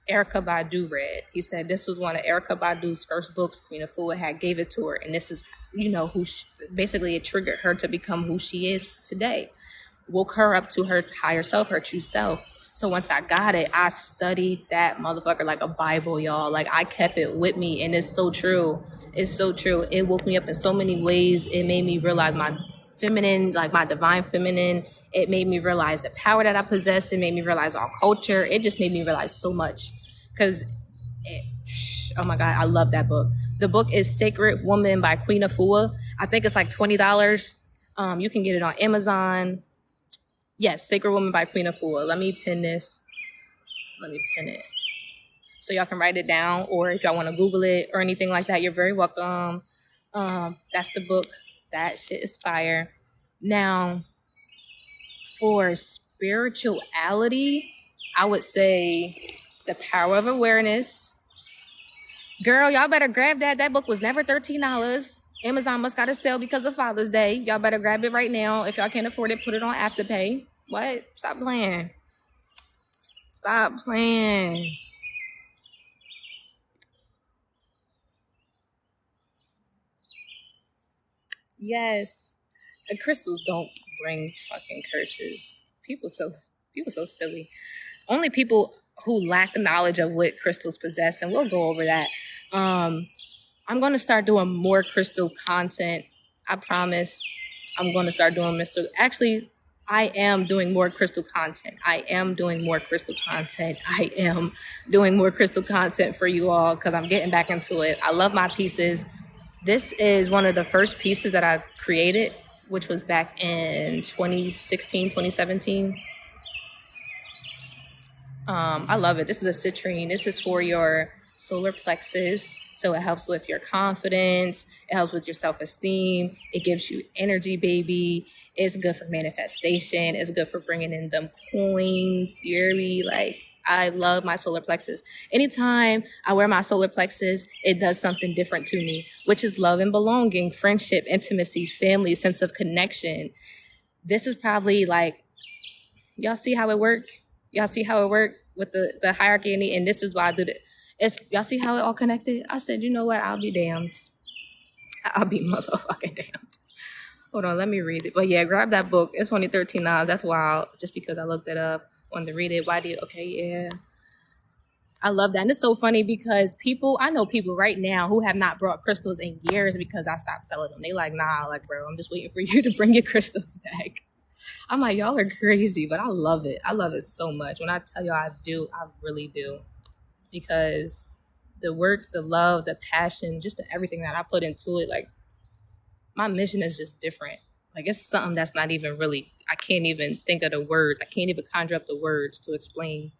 Erykah Badu read. He said this was one of Erykah Badu's first books. Queen Afua had gave it to her, and this is, basically it triggered her to become who she is today. Woke her up to her higher self, her true self. So once I got it, I studied that motherfucker like a Bible, y'all. Like, I kept it with me, and it's so true. It's so true. It woke me up in so many ways. It made me realize my feminine, like my divine feminine. It made me realize the power that I possess. It made me realize our culture. It just made me realize so much. Because, oh my God, I love that book. The book is Sacred Woman by Queen Afua. I think it's like $20. You can get it on Amazon. Yes, Sacred Woman by Queen Afua. Let me pin this. Let me pin it. So y'all can write it down, or if y'all want to Google it or anything like that, you're very welcome. That's the book. That shit is fire. Now, for spirituality, I would say The Power of Awareness. Girl, y'all better grab that. That book was never $13. Amazon must got a sale because of Father's Day. Y'all better grab it right now. If y'all can't afford it, put it on Afterpay. What? Stop playing. Stop playing. Yes. Crystals don't bring fucking curses. People so silly. Only people who lack the knowledge of what crystals possess, and we'll go over that. I'm going to start doing more crystal content. I promise. I'm going to start doing Mr. Actually, I am doing more crystal content. I am doing more crystal content. I am doing more crystal content for you all because I'm getting back into it. I love my pieces. This is one of the first pieces that I created, which was back in 2016, 2017. I love it. This is a citrine. This is for your solar plexus. So it helps with your confidence. It helps with your self-esteem. It gives you energy, baby. It's good for manifestation. It's good for bringing in them coins. You hear me? Like, I love my solar plexus. Anytime I wear my solar plexus, it does something different to me, which is love and belonging, friendship, intimacy, family, sense of connection. This is probably like, y'all see how it work? Y'all see how it work with the hierarchy and this is why I do it. Y'all see how it all connected? I said, you know what? I'll be damned. I'll be motherfucking damned. Hold on, let me read it. But yeah, grab that book. It's only $13. That's wild. Just because I looked it up, wanted to read it. Why do you? Okay, yeah. I love that. And it's so funny because I know people right now who have not brought crystals in years because I stopped selling them. They like, nah, like, bro, I'm just waiting for you to bring your crystals back. I'm like, y'all are crazy, but I love it. I love it so much. When I tell y'all I do, I really do. Because the work, the love, the passion, just everything that I put into it, like, my mission is just different. Like, it's something that's not even really, I can't even think of the words. I can't even conjure up the words to explain.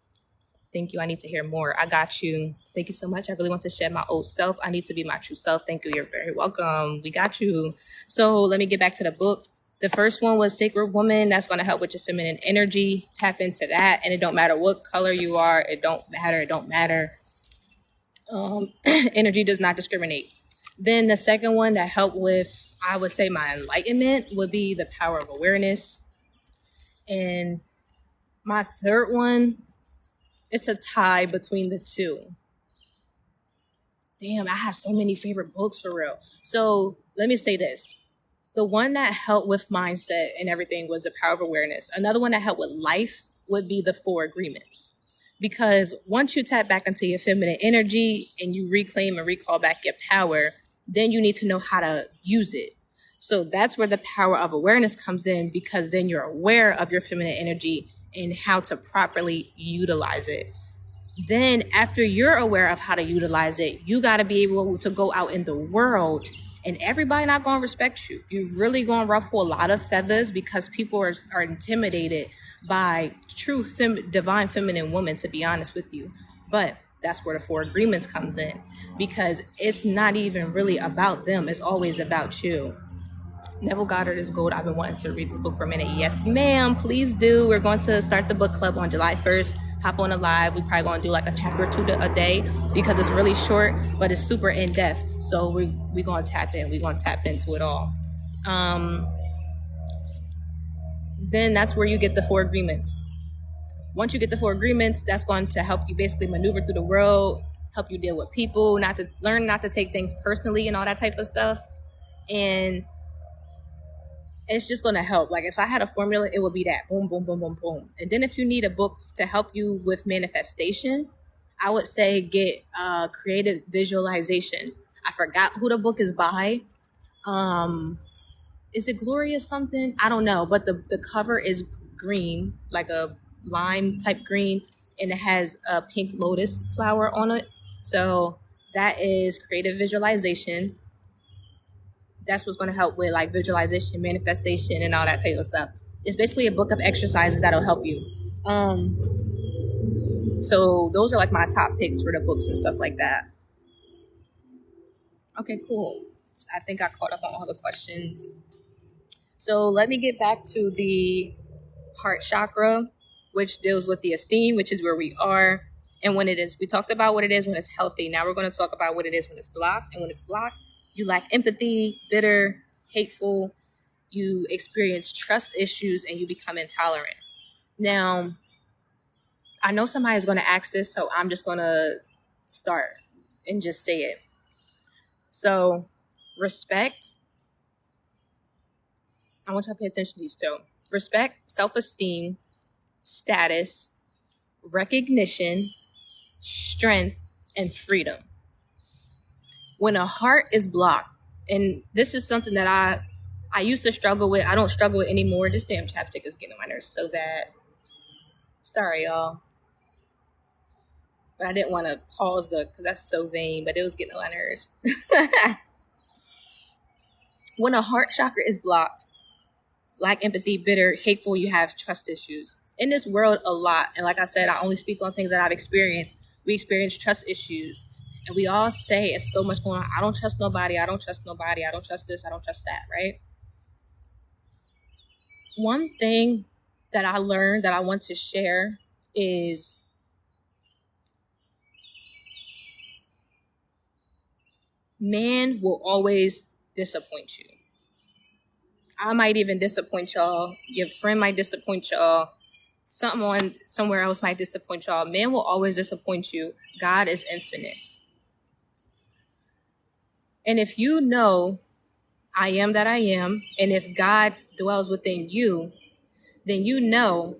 Thank you. I need to hear more. I got you. Thank you so much. I really want to shed my old self. I need to be my true self. Thank you. You're very welcome. We got you. So let me get back to the book. The first one was Sacred Woman. That's going to help with your feminine energy. Tap into that. And it don't matter what color you are. It don't matter. Energy does not discriminate. Then the second one that helped with, I would say, my enlightenment would be The Power of Awareness. And my third one, it's a tie between the two. Damn, I have so many favorite books for real. So let me say this. The one that helped with mindset and everything was The Power of Awareness. Another one that helped with life would be The Four Agreements. Because once you tap back into your feminine energy and you reclaim and recall back your power, then you need to know how to use it. So that's where the power of awareness comes in, because then you're aware of your feminine energy and how to properly utilize it. Then after you're aware of how to utilize it, you got to be able to go out in the world, and everybody not going to respect you. You're really going to ruffle a lot of feathers because people are intimidated by true divine feminine women, to be honest with you. But that's where the Four Agreements comes in, because it's not even really about them. It's always about you. Neville Goddard is gold. I've been wanting to read this book for a minute. Yes, ma'am. Please do. We're going to start the book club on July 1st. Hop on a live. We probably going to do like a chapter or two a day because it's really short, but it's super in depth. So we going to tap in. We're going to tap into it all. Then that's where you get the Four Agreements. Once you get the Four Agreements, that's going to help you basically maneuver through the world, help you deal with people, learn not to take things personally and all that type of stuff. And it's just going to help. Like, if I had a formula, it would be that. Boom, boom, boom, boom, boom. And then if you need a book to help you with manifestation, I would say get Creative Visualization. I forgot who the book is by. Is it Gloria something? I don't know. But the cover is green, like a lime type green. And it has a pink lotus flower on it. So that is Creative Visualization. That's what's going to help with like visualization, manifestation, and all that type of stuff. It's basically a book of exercises that'll help you. So those are like my top picks for the books and stuff like that. Okay, cool. I think I caught up on all the questions. So let me get back to the heart chakra, which deals with the esteem, which is where we are. And when it is, we talked about what it is when it's healthy. Now we're going to talk about what it is when it's blocked. And when it's blocked, you lack empathy, bitter, hateful, you experience trust issues, and you become intolerant. Now, I know somebody is going to ask this, so I'm just going to start and just say it. So, respect. I want you to pay attention to these two. Respect, self-esteem, status, recognition, strength, and freedom. When a heart is blocked, and this is something that I used to struggle with. I don't struggle with anymore. This damn chapstick is getting on my nerves so bad. Sorry, y'all. But I didn't want to pause because that's so vain, but it was getting on my nerves. When a heart chakra is blocked, lack empathy, bitter, hateful, you have trust issues. In this world, a lot. And like I said, I only speak on things that I've experienced. We experience trust issues. And we all say it's so much going on. I don't trust nobody. I don't trust nobody. I don't trust this. I don't trust that, right? One thing that I learned that I want to share is man will always disappoint you. I might even disappoint y'all. Your friend might disappoint y'all. Someone somewhere else might disappoint y'all. Man will always disappoint you. God is infinite. And if you know I am that I am, and if God dwells within you, then you know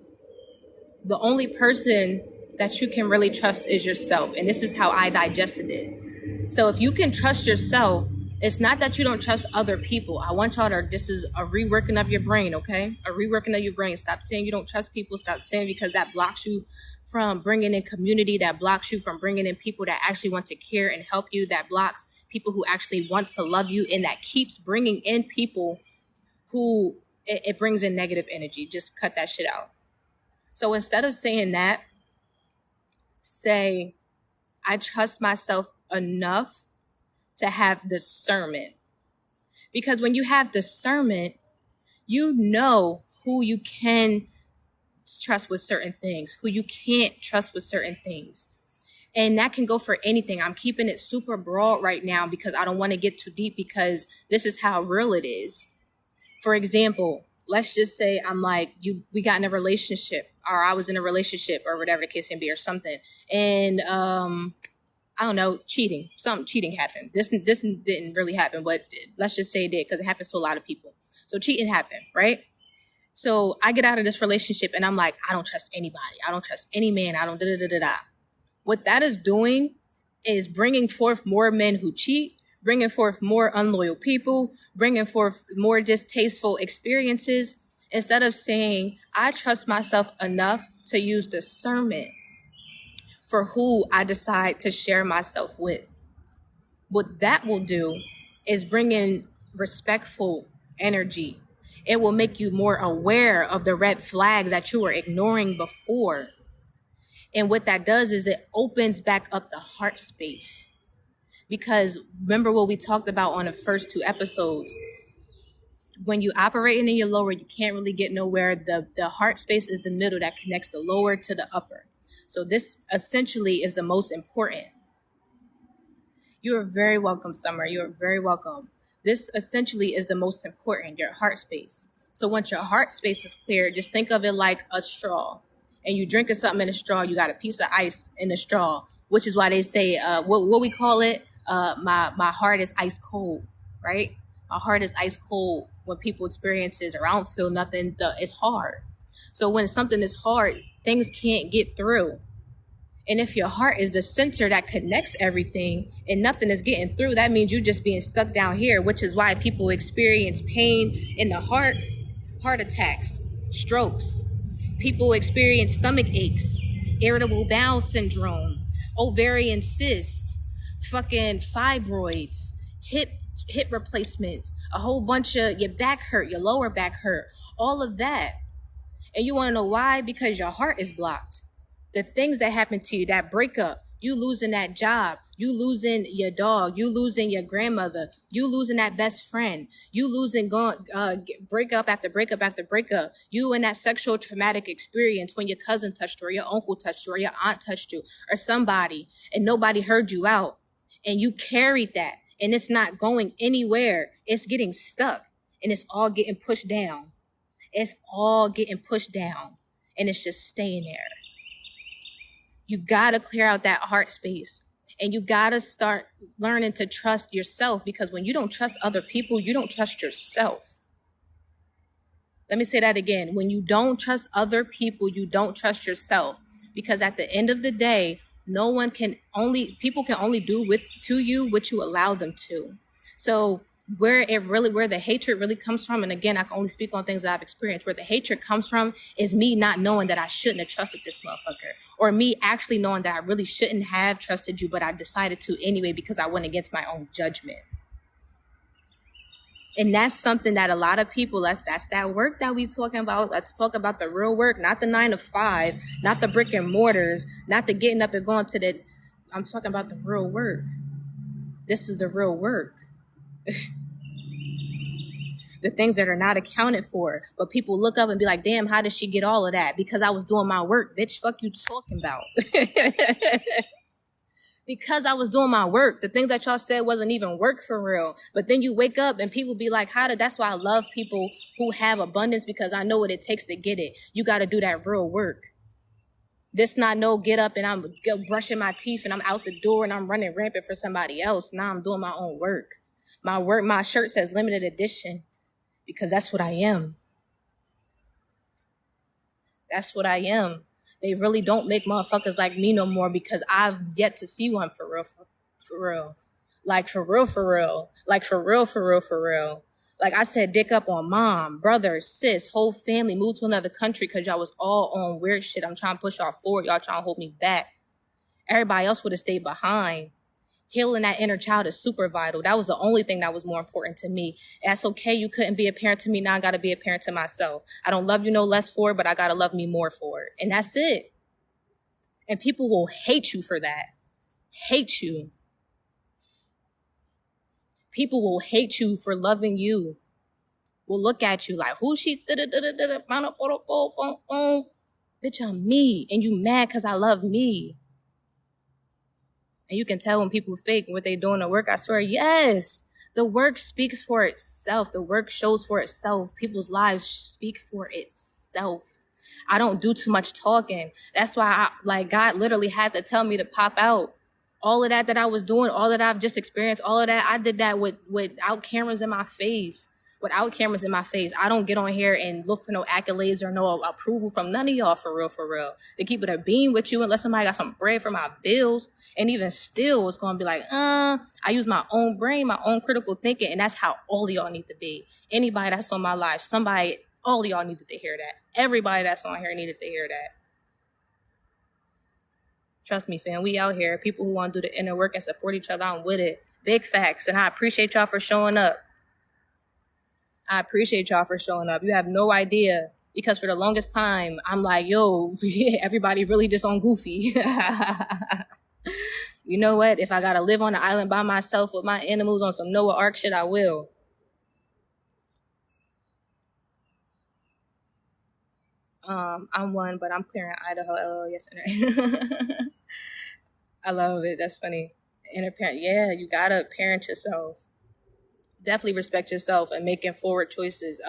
the only person that you can really trust is yourself. And this is how I digested it. So if you can trust yourself, it's not that you don't trust other people. I want y'all to, this is a reworking of your brain, okay? A reworking of your brain. Stop saying you don't trust people. Stop saying because that blocks you from bringing in community, that blocks you from bringing in people that actually want to care and help you, that blocks people who actually want to love you, and that keeps bringing in people who it brings in negative energy. Just cut that shit out. So instead of saying that, say, I trust myself enough to have discernment. Because when you have discernment, you know who you can trust with certain things, who you can't trust with certain things. And that can go for anything. I'm keeping it super broad right now because I don't want to get too deep because this is how real it is. For example, let's just say I'm like, we got in a relationship, or I was in a relationship, or whatever the case can be, or something. And I don't know, cheating happened. This didn't really happen, but let's just say it did because it happens to a lot of people. So cheating happened, right? So I get out of this relationship and I'm like, I don't trust anybody. I don't trust any man. I don't da-da-da-da-da. What that is doing is bringing forth more men who cheat, bringing forth more unloyal people, bringing forth more distasteful experiences, instead of saying, I trust myself enough to use discernment for who I decide to share myself with. What that will do is bring in respectful energy. It will make you more aware of the red flags that you were ignoring before. And what that does is it opens back up the heart space. Because remember what we talked about on the first 2 episodes. When you operating in your lower, you can't really get nowhere. The heart space is the middle that connects the lower to the upper. So this essentially is the most important. You are very welcome, Summer. You are very welcome. This essentially is the most important, your heart space. So once your heart space is clear, just think of it like a straw. And you drinking something in a straw, you got a piece of ice in the straw, which is why they say, what we call it, my heart is ice cold, right? My heart is ice cold when people experiences, or I don't feel nothing, it's hard. So when something is hard, things can't get through. And if your heart is the center that connects everything and nothing is getting through, that means you're just being stuck down here, which is why people experience pain in the heart attacks, strokes. People experience stomach aches, irritable bowel syndrome, ovarian cysts, fucking fibroids, hip replacements, a whole bunch of your back hurt, your lower back hurt, all of that. And you want to know why? Because your heart is blocked. The things that happen to you, that breakup, you losing that job, You losing your dog, you losing your grandmother, you losing that best friend, you losing breakup after breakup after breakup, you in that sexual traumatic experience when your cousin touched you or your uncle touched you or your aunt touched you or somebody and nobody heard you out and you carried that and it's not going anywhere. It's getting stuck and it's all getting pushed down. It's all getting pushed down and it's just staying there. You got to clear out that heart space and you got to start learning to trust yourself, because when you don't trust other people, you don't trust yourself. Let me say that again. When you don't trust other people, you don't trust yourself, because at the end of the day, people can only do to you what you allow them to. So where the hatred really comes from, and again, I can only speak on things that I've experienced, where the hatred comes from is me not knowing that I shouldn't have trusted this motherfucker, or me actually knowing that I really shouldn't have trusted you, but I decided to anyway because I went against my own judgment. And that's something that a lot of people, that's that work that we talking about. Let's talk about the real work, not the 9 to 5, not the brick and mortars, not the getting up and going to the, I'm talking about the real work. This is the real work. The things that are not accounted for, but people look up and be like, damn, how did she get all of that? Because I was doing my work, bitch. Fuck you talking about. Because I was doing my work. The things that y'all said wasn't even work for real. But then you wake up and people be like, that's why I love people who have abundance, because I know what it takes to get it. You got to do that real work. This not no get up and I'm brushing my teeth and I'm out the door and I'm running rampant for somebody else. Now I'm doing my own work. My shirt says limited edition. Because that's what I am. That's what I am. They really don't make motherfuckers like me no more, because I've yet to see one for real, for real. Like for real, for real. Like for real, for real, for real. Like I said, dick up on mom, brother, sis, whole family, moved to another country because y'all was all on weird shit. I'm trying to push y'all forward. Y'all trying to hold me back. Everybody else would have stayed behind. Healing that inner child is super vital. That was the only thing that was more important to me. That's okay. You couldn't be a parent to me. Now I got to be a parent to myself. I don't love you no less for it, but I got to love me more for it. And that's it. And people will hate you for that. Hate you. People will hate you for loving you. Will look at you like, who she? Bitch, I'm me. And you mad because I love me. And you can tell when people fake what they doing the work. I swear, yes, the work speaks for itself. The work shows for itself. People's lives speak for itself. I don't do too much talking. That's why God literally had to tell me to pop out. All of that I was doing, all that I've just experienced, all of that, I did that without cameras in my face. Without cameras in my face. I don't get on here and look for no accolades or no approval from none of y'all, for real, for real. They keep it a beam with you unless somebody got some bread for my bills. And even still, it's going to be like, I use my own brain, my own critical thinking. And that's how all of y'all need to be. Anybody that's on my life, all of y'all needed to hear that. Everybody that's on here needed to hear that. Trust me, fam. We out here. People who want to do the inner work and support each other, I'm with it. Big facts. And I appreciate y'all for showing up. I appreciate y'all for showing up. You have no idea, because for the longest time, I'm like, yo, everybody really just on goofy. You know what? If I got to live on an island by myself with my animals on some Noah Ark shit, I will. I'm one, but I'm clearing Idaho, yesterday. I love it. That's funny. Inner parent. Yeah, you got to parent yourself. Definitely respect yourself and making forward choices.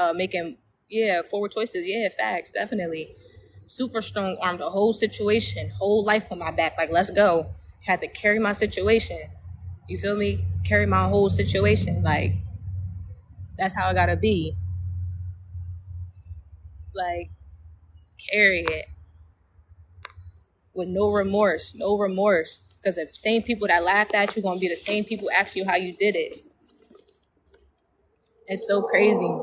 Forward choices. Yeah, facts. Definitely. Super strong arm. The whole situation, whole life on my back. Like, let's go. Had to carry my situation. You feel me? Carry my whole situation. Like, that's how I gotta be. Like, carry it. With no remorse. No remorse. Because the same people that laughed at you gonna be the same people ask you how you did it. It's so crazy.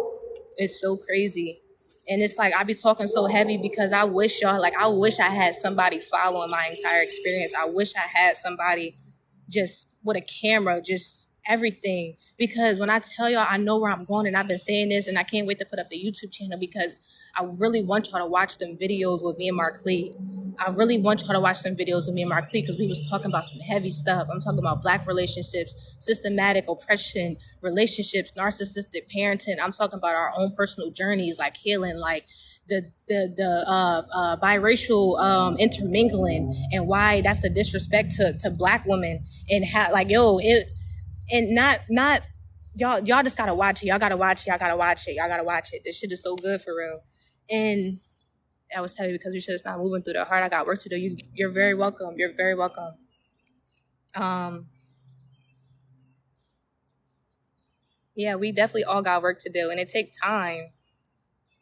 It's so crazy. And it's like, I be talking so heavy because I wish I had somebody following my entire experience. I wish I had somebody just with a camera, just everything. Because when I tell y'all, I know where I'm going, and I've been saying this, and I can't wait to put up the YouTube channel because I really want y'all to watch them videos with me and Markley. I really want y'all to watch some videos with me and Markley because we was talking about some heavy stuff. I'm talking about Black relationships, systematic oppression, relationships, narcissistic parenting. I'm talking about our own personal journeys, like healing, like the biracial intermingling, and why that's a disrespect to Black women, and how like it, and not y'all just gotta watch it. Y'all gotta watch it. This shit is so good for real. And I was telling you, because you should not moving through the heart. I got work to do. You're very welcome. You're very welcome. Yeah, we definitely all got work to do, and it take time.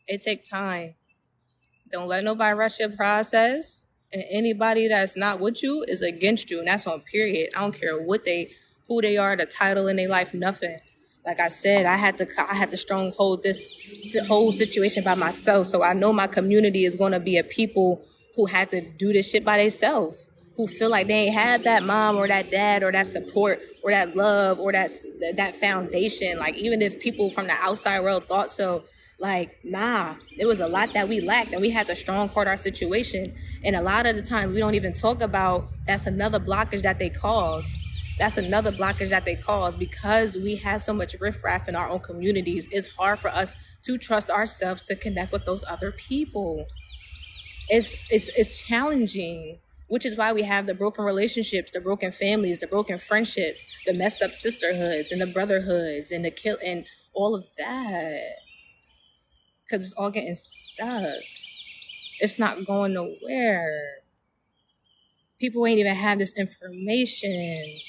It take time. Don't let nobody rush your process. And anybody that's not with you is against you, and that's on period. I don't care who they are, the title in their life, nothing. Like I said, I had to stronghold this whole situation by myself. So I know my community is going to be a people who had to do this shit by themselves, who feel like they ain't had that mom or that dad or that support or that love or that foundation. Like, even if people from the outside world thought so, like, nah, there was a lot that we lacked, and we had to stronghold our situation. And a lot of the times we don't even talk about that's another blockage that they cause. Because we have so much riffraff in our own communities. It's hard for us to trust ourselves to connect with those other people. It's challenging, which is why we have the broken relationships, the broken families, the broken friendships, the messed up sisterhoods and the brotherhoods and and all of that. Because it's all getting stuck. It's not going nowhere. People ain't even have this information.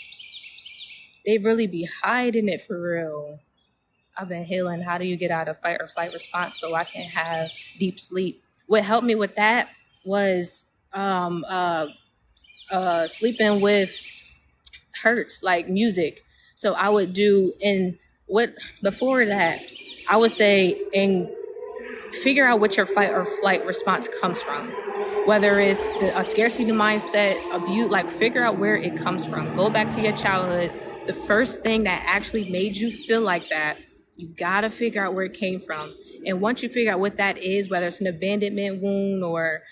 They really be hiding it for real. I've been healing. How do you get out of fight or flight response so I can have deep sleep? What helped me with that was sleeping with hurts, like music. So I would do, before that, I would say, and figure out what your fight or flight response comes from. Whether it's a scarcity mindset, abuse, like figure out where it comes from. Go back to your childhood. The first thing that actually made you feel like that, you gotta figure out where it came from. And once you figure out what that is, whether it's an abandonment wound or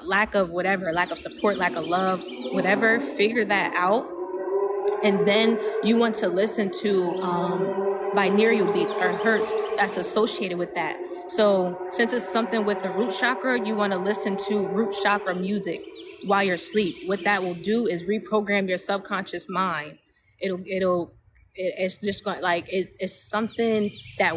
lack of whatever, lack of support, lack of love, whatever, figure that out. And then you want to listen to binaural beats or hertz that's associated with that. So since it's something with the root chakra, you want to listen to root chakra music while you're asleep. What that will do is reprogram your subconscious mind. It's just going, like, it's something that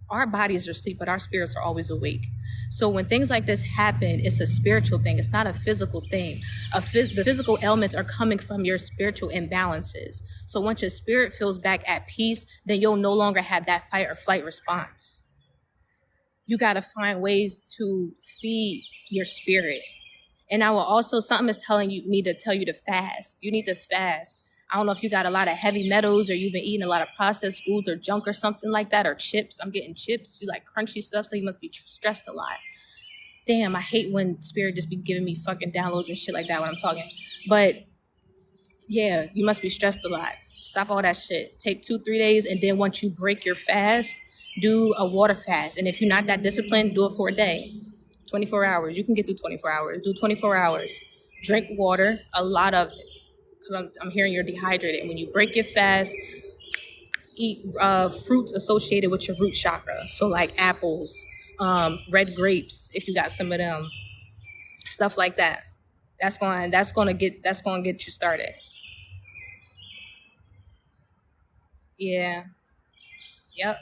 our bodies are asleep, but our spirits are always awake. So when things like this happen, it's a spiritual thing. It's not a physical thing. The physical elements are coming from your spiritual imbalances. So once your spirit feels back at peace, then you'll no longer have that fight or flight response. You got to find ways to feed your spirit. And I will also, something is telling me to tell you to fast. You need to fast. I don't know if you got a lot of heavy metals or you've been eating a lot of processed foods or junk or something like that, or chips. I'm getting chips. You like crunchy stuff, so you must be stressed a lot. Damn, I hate when spirit just be giving me fucking downloads and shit like that when I'm talking. But yeah, you must be stressed a lot. Stop all that shit. Take 2-3 days, and then once you break your fast, do a water fast. And if you're not that disciplined, do it for a day. 24 hours. You can get through 24 hours. Do 24 hours. Drink water, a lot of it. Because I'm hearing you're dehydrated. And when you break your fast, eat fruits associated with your root chakra. So like apples, red grapes, if you got some of them, stuff like that. That's gonna get you started. Yeah. Yep.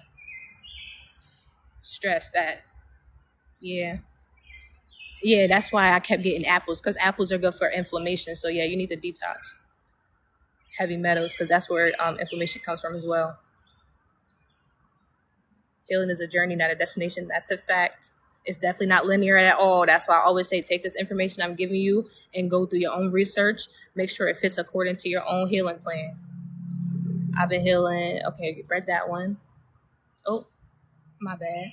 Stress that. Yeah. Yeah, that's why I kept getting apples, because apples are good for inflammation. So yeah, you need to detox heavy metals, because that's where inflammation comes from as well. Healing is a journey, not a destination. That's a fact. It's definitely not linear at all. That's why I always say, take this information I'm giving you and go through your own research. Make sure it fits according to your own healing plan. I've been healing. Okay, read that one. Oh, my bad.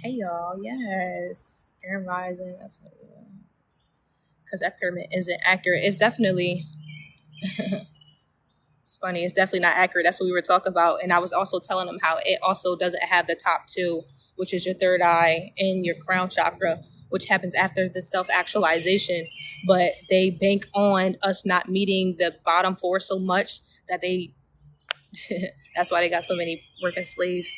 Hey, y'all. Yes. Grand Rising. That's what, because that pyramid isn't accurate. It's definitely It's funny. It's definitely not accurate. That's what we were talking about. And I was also telling them how it also doesn't have the top two, which is your third eye and your crown chakra, which happens after the self actualization. But they bank on us not meeting the bottom four so much that they, that's why they got so many working slaves.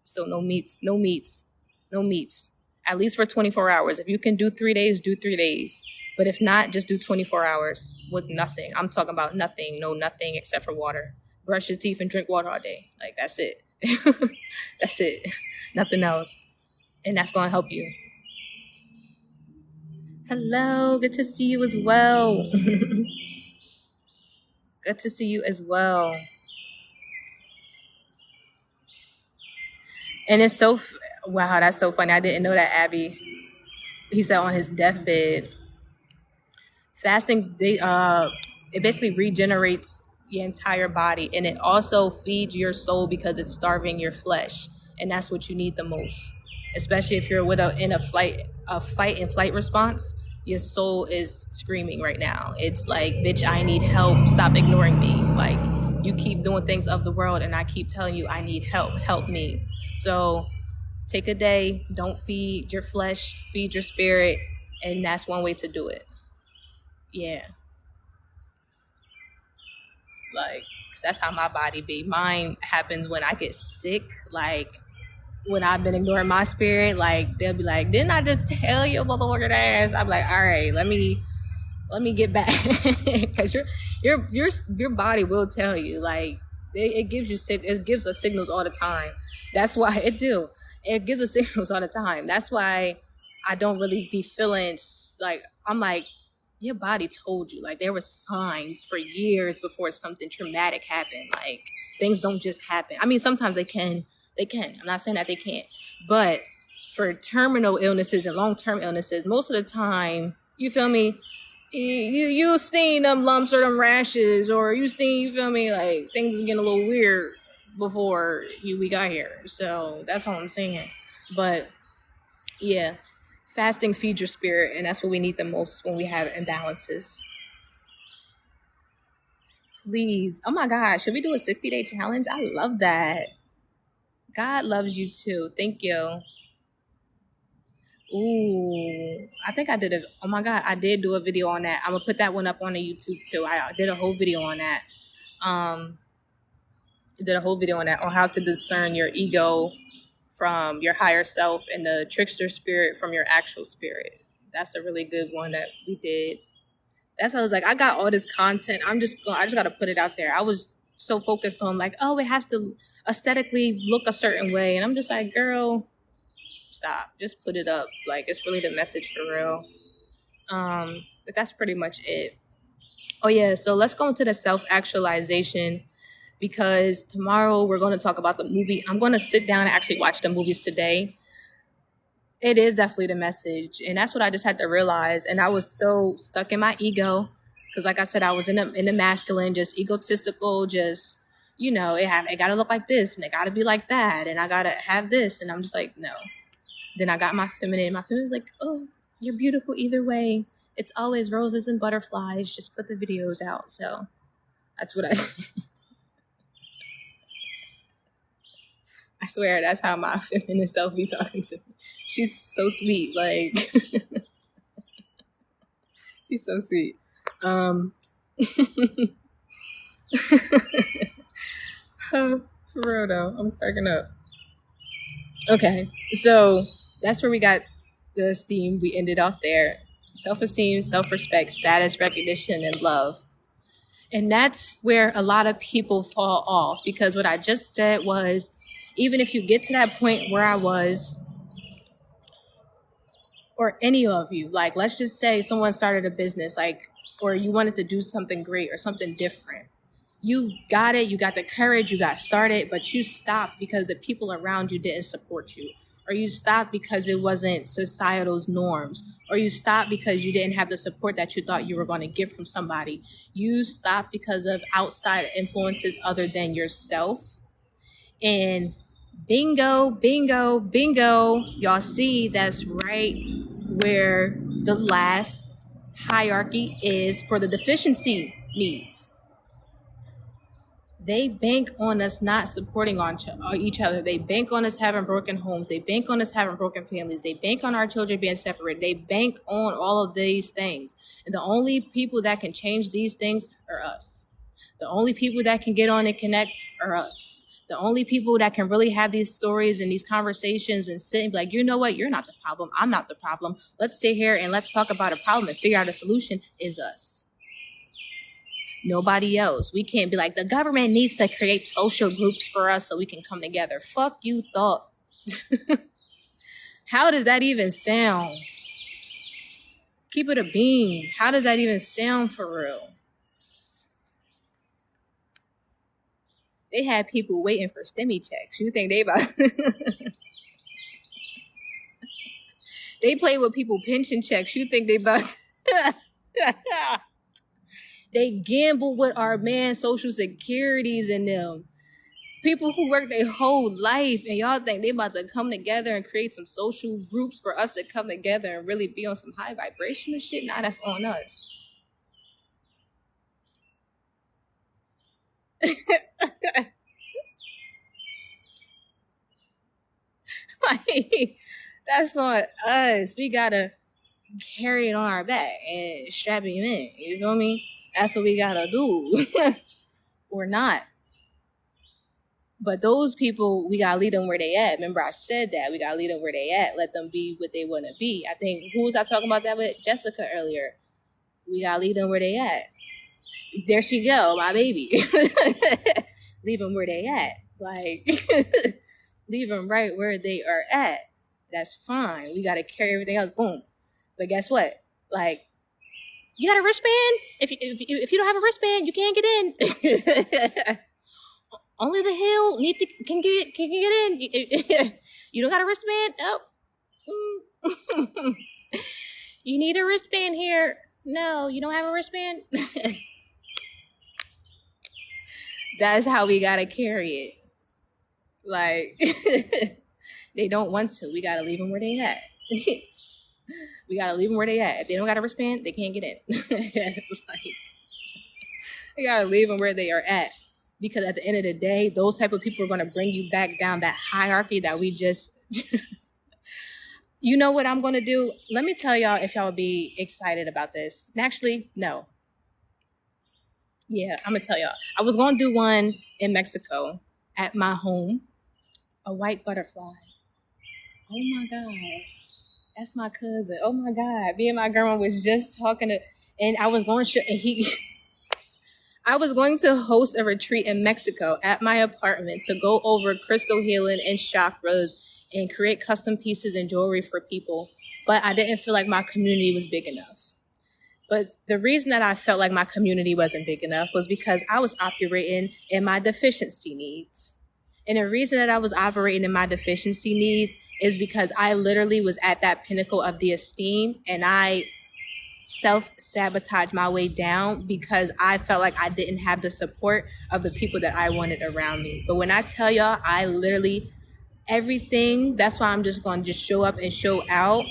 So no meats, no meats, no meats. At least for 24 hours. If you can do 3 days, do 3 days. But if not, just do 24 hours with nothing. I'm talking about nothing, no nothing except for water. Brush your teeth and drink water all day. Like, that's it. That's it. Nothing else. And that's going to help you. Hello. Good to see you as well. Good to see you as well. And it's so, wow, that's so funny. I didn't know that, Abby. He said on his deathbed, fasting, it basically regenerates your entire body, and it also feeds your soul because it's starving your flesh, and that's what you need the most. Especially if you're in a fight and flight response, your soul is screaming right now. It's like, bitch, I need help. Stop ignoring me. Like, you keep doing things of the world, and I keep telling you I need help. Help me. So take a day. Don't feed your flesh. Feed your spirit, and that's one way to do it. Yeah. Like, that's how my body be. Mine happens when I get sick. Like, when I've been ignoring my spirit, like, they'll be like, didn't I just tell you motherfucking ass? I'm like, all right, let me get back. Because your body will tell you. Like, it gives us signals all the time. That's why it gives us signals all the time. That's why I don't really be feeling like, I'm like, your body told you. Like, there were signs for years before something traumatic happened. Like, things don't just happen. I mean, sometimes they can. I'm not saying that they can't. But for terminal illnesses and long-term illnesses, most of the time, you feel me, you seen them lumps or them rashes, or you feel me, like, things getting a little weird before we got here. So that's all I'm saying. But yeah, fasting feeds your spirit, and that's what we need the most when we have imbalances. Please. Oh my God, should we do a 60-day challenge? I love that. God loves you too. Thank you. Ooh, I think I did it. Oh my God, I did do a video on that. I'm gonna put that one up on the YouTube too. I did a whole video on that. On how to discern your ego from your higher self and the trickster spirit from your actual spirit. That's a really good one that we did. That's how I was like, I got all this content. I just got to put it out there. I was so focused on like, oh, it has to aesthetically look a certain way. And I'm just like, girl, stop. Just put it up. Like, it's really the message for real. But that's pretty much it. Oh, yeah. So let's go into the self-actualization, because tomorrow we're going to talk about the movie. I'm going to sit down and actually watch the movies today. It is definitely the message. And that's what I just had to realize. And I was so stuck in my ego because, like I said, I was in the masculine, just egotistical, just, it got to look like this and it got to be like that. And I got to have this. And I'm just like, no. Then I got my feminine. My feminine's like, oh, you're beautiful either way. It's always roses and butterflies. Just put the videos out. So that's what I swear that's how my feminine self be talking to me. She's so sweet. Like, she's so sweet. For real though, I'm cracking up. Okay, so that's where we got the esteem. We ended off there. Self-esteem, self-respect, status, recognition, and love. And that's where a lot of people fall off, because what I just said was, even if you get to that point where I was, or any of you, like, let's just say someone started a business, like, or you wanted to do something great or something different. You got it, you got the courage, you got started, but you stopped because the people around you didn't support you. Or you stopped because it wasn't societal's norms. Or you stopped because you didn't have the support that you thought you were going to get from somebody. You stopped because of outside influences other than yourself. And bingo, bingo, bingo. Y'all see, that's right where the last hierarchy is for the deficiency needs. They bank on us not supporting on each other. They bank on us having broken homes. They bank on us having broken families. They bank on our children being separated. They bank on all of these things. And the only people that can change these things are us. The only people that can get on and connect are us. The only people that can really have these stories and these conversations and sit and be like, you know what? You're not the problem. I'm not the problem. Let's sit here and let's talk about a problem and figure out a solution is us. Nobody else. We can't be like, the government needs to create social groups for us so we can come together. Fuck you thought. How does that even sound? Keep it a bean. How does that even sound for real? They had people waiting for STEMI checks. You think they about... They play with people pension checks. You think they about... They gamble with our man social securities and them. People who work their whole life and y'all think they about to come together and create some social groups for us to come together and really be on some high vibrational shit? Nah, that's on us. Like, that's on us. We gotta carry it on our back and strap him in. You feel me? That's what we gotta do. Or not. But those people, we gotta lead them where they at. Remember I said that. We gotta lead them where they at. Let them be what they wanna be. I think, who was I talking about that with? Jessica earlier. We gotta lead them where they at. There she go, my baby. Leave them where they at. Like, leave them right where they are at. That's fine. We gotta carry everything else. Boom. But guess what? Like, you got a wristband? If you don't have a wristband, you can't get in. Only the hill can get in. You don't got a wristband? Oh. You need a wristband here. No, you don't have a wristband? That's how we gotta carry it. Like, they don't want to. We gotta leave them where they at. We gotta leave them where they at. If they don't got a wristband, they can't get in. Like, we gotta leave them where they are at. Because at the end of the day, those type of people are going to bring you back down that hierarchy that we just... You know what I'm going to do? Let me tell y'all if y'all would be excited about this. Actually, no. Yeah, I'm going to tell y'all. I was going to do one in Mexico at my home. A white butterfly. Oh my God. That's my cousin. Oh my God. Me and my grandma was just talking to... And I was going to... I was going to host a retreat in Mexico at my apartment to go over crystal healing and chakras and create custom pieces and jewelry for people. But I didn't feel like my community was big enough. But the reason that I felt like my community wasn't big enough was because I was operating in my deficiency needs. And the reason that I was operating in my deficiency needs is because I literally was at that pinnacle of the esteem, and I self-sabotage my way down because I felt like I didn't have the support of the people that I wanted around me. But when I tell y'all, I literally, everything, that's why I'm just going to just show up and show out.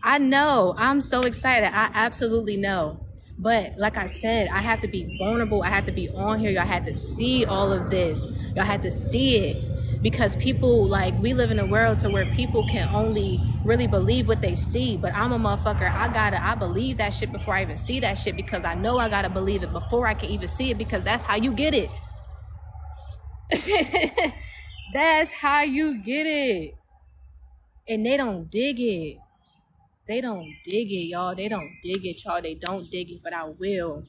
I know, I'm so excited. I absolutely know. But like I said, I have to be vulnerable. I have to be on here. Y'all had to see all of this. Y'all had to see it. Because people, like, we live in a world to where people can only really believe what they see. But I'm a motherfucker. I believe that shit before I even see that shit, because I know I gotta believe it before I can even see it, because that's how you get it. That's how you get it. And they don't dig it. They don't dig it, y'all. They don't dig it, y'all. They don't dig it, but I will.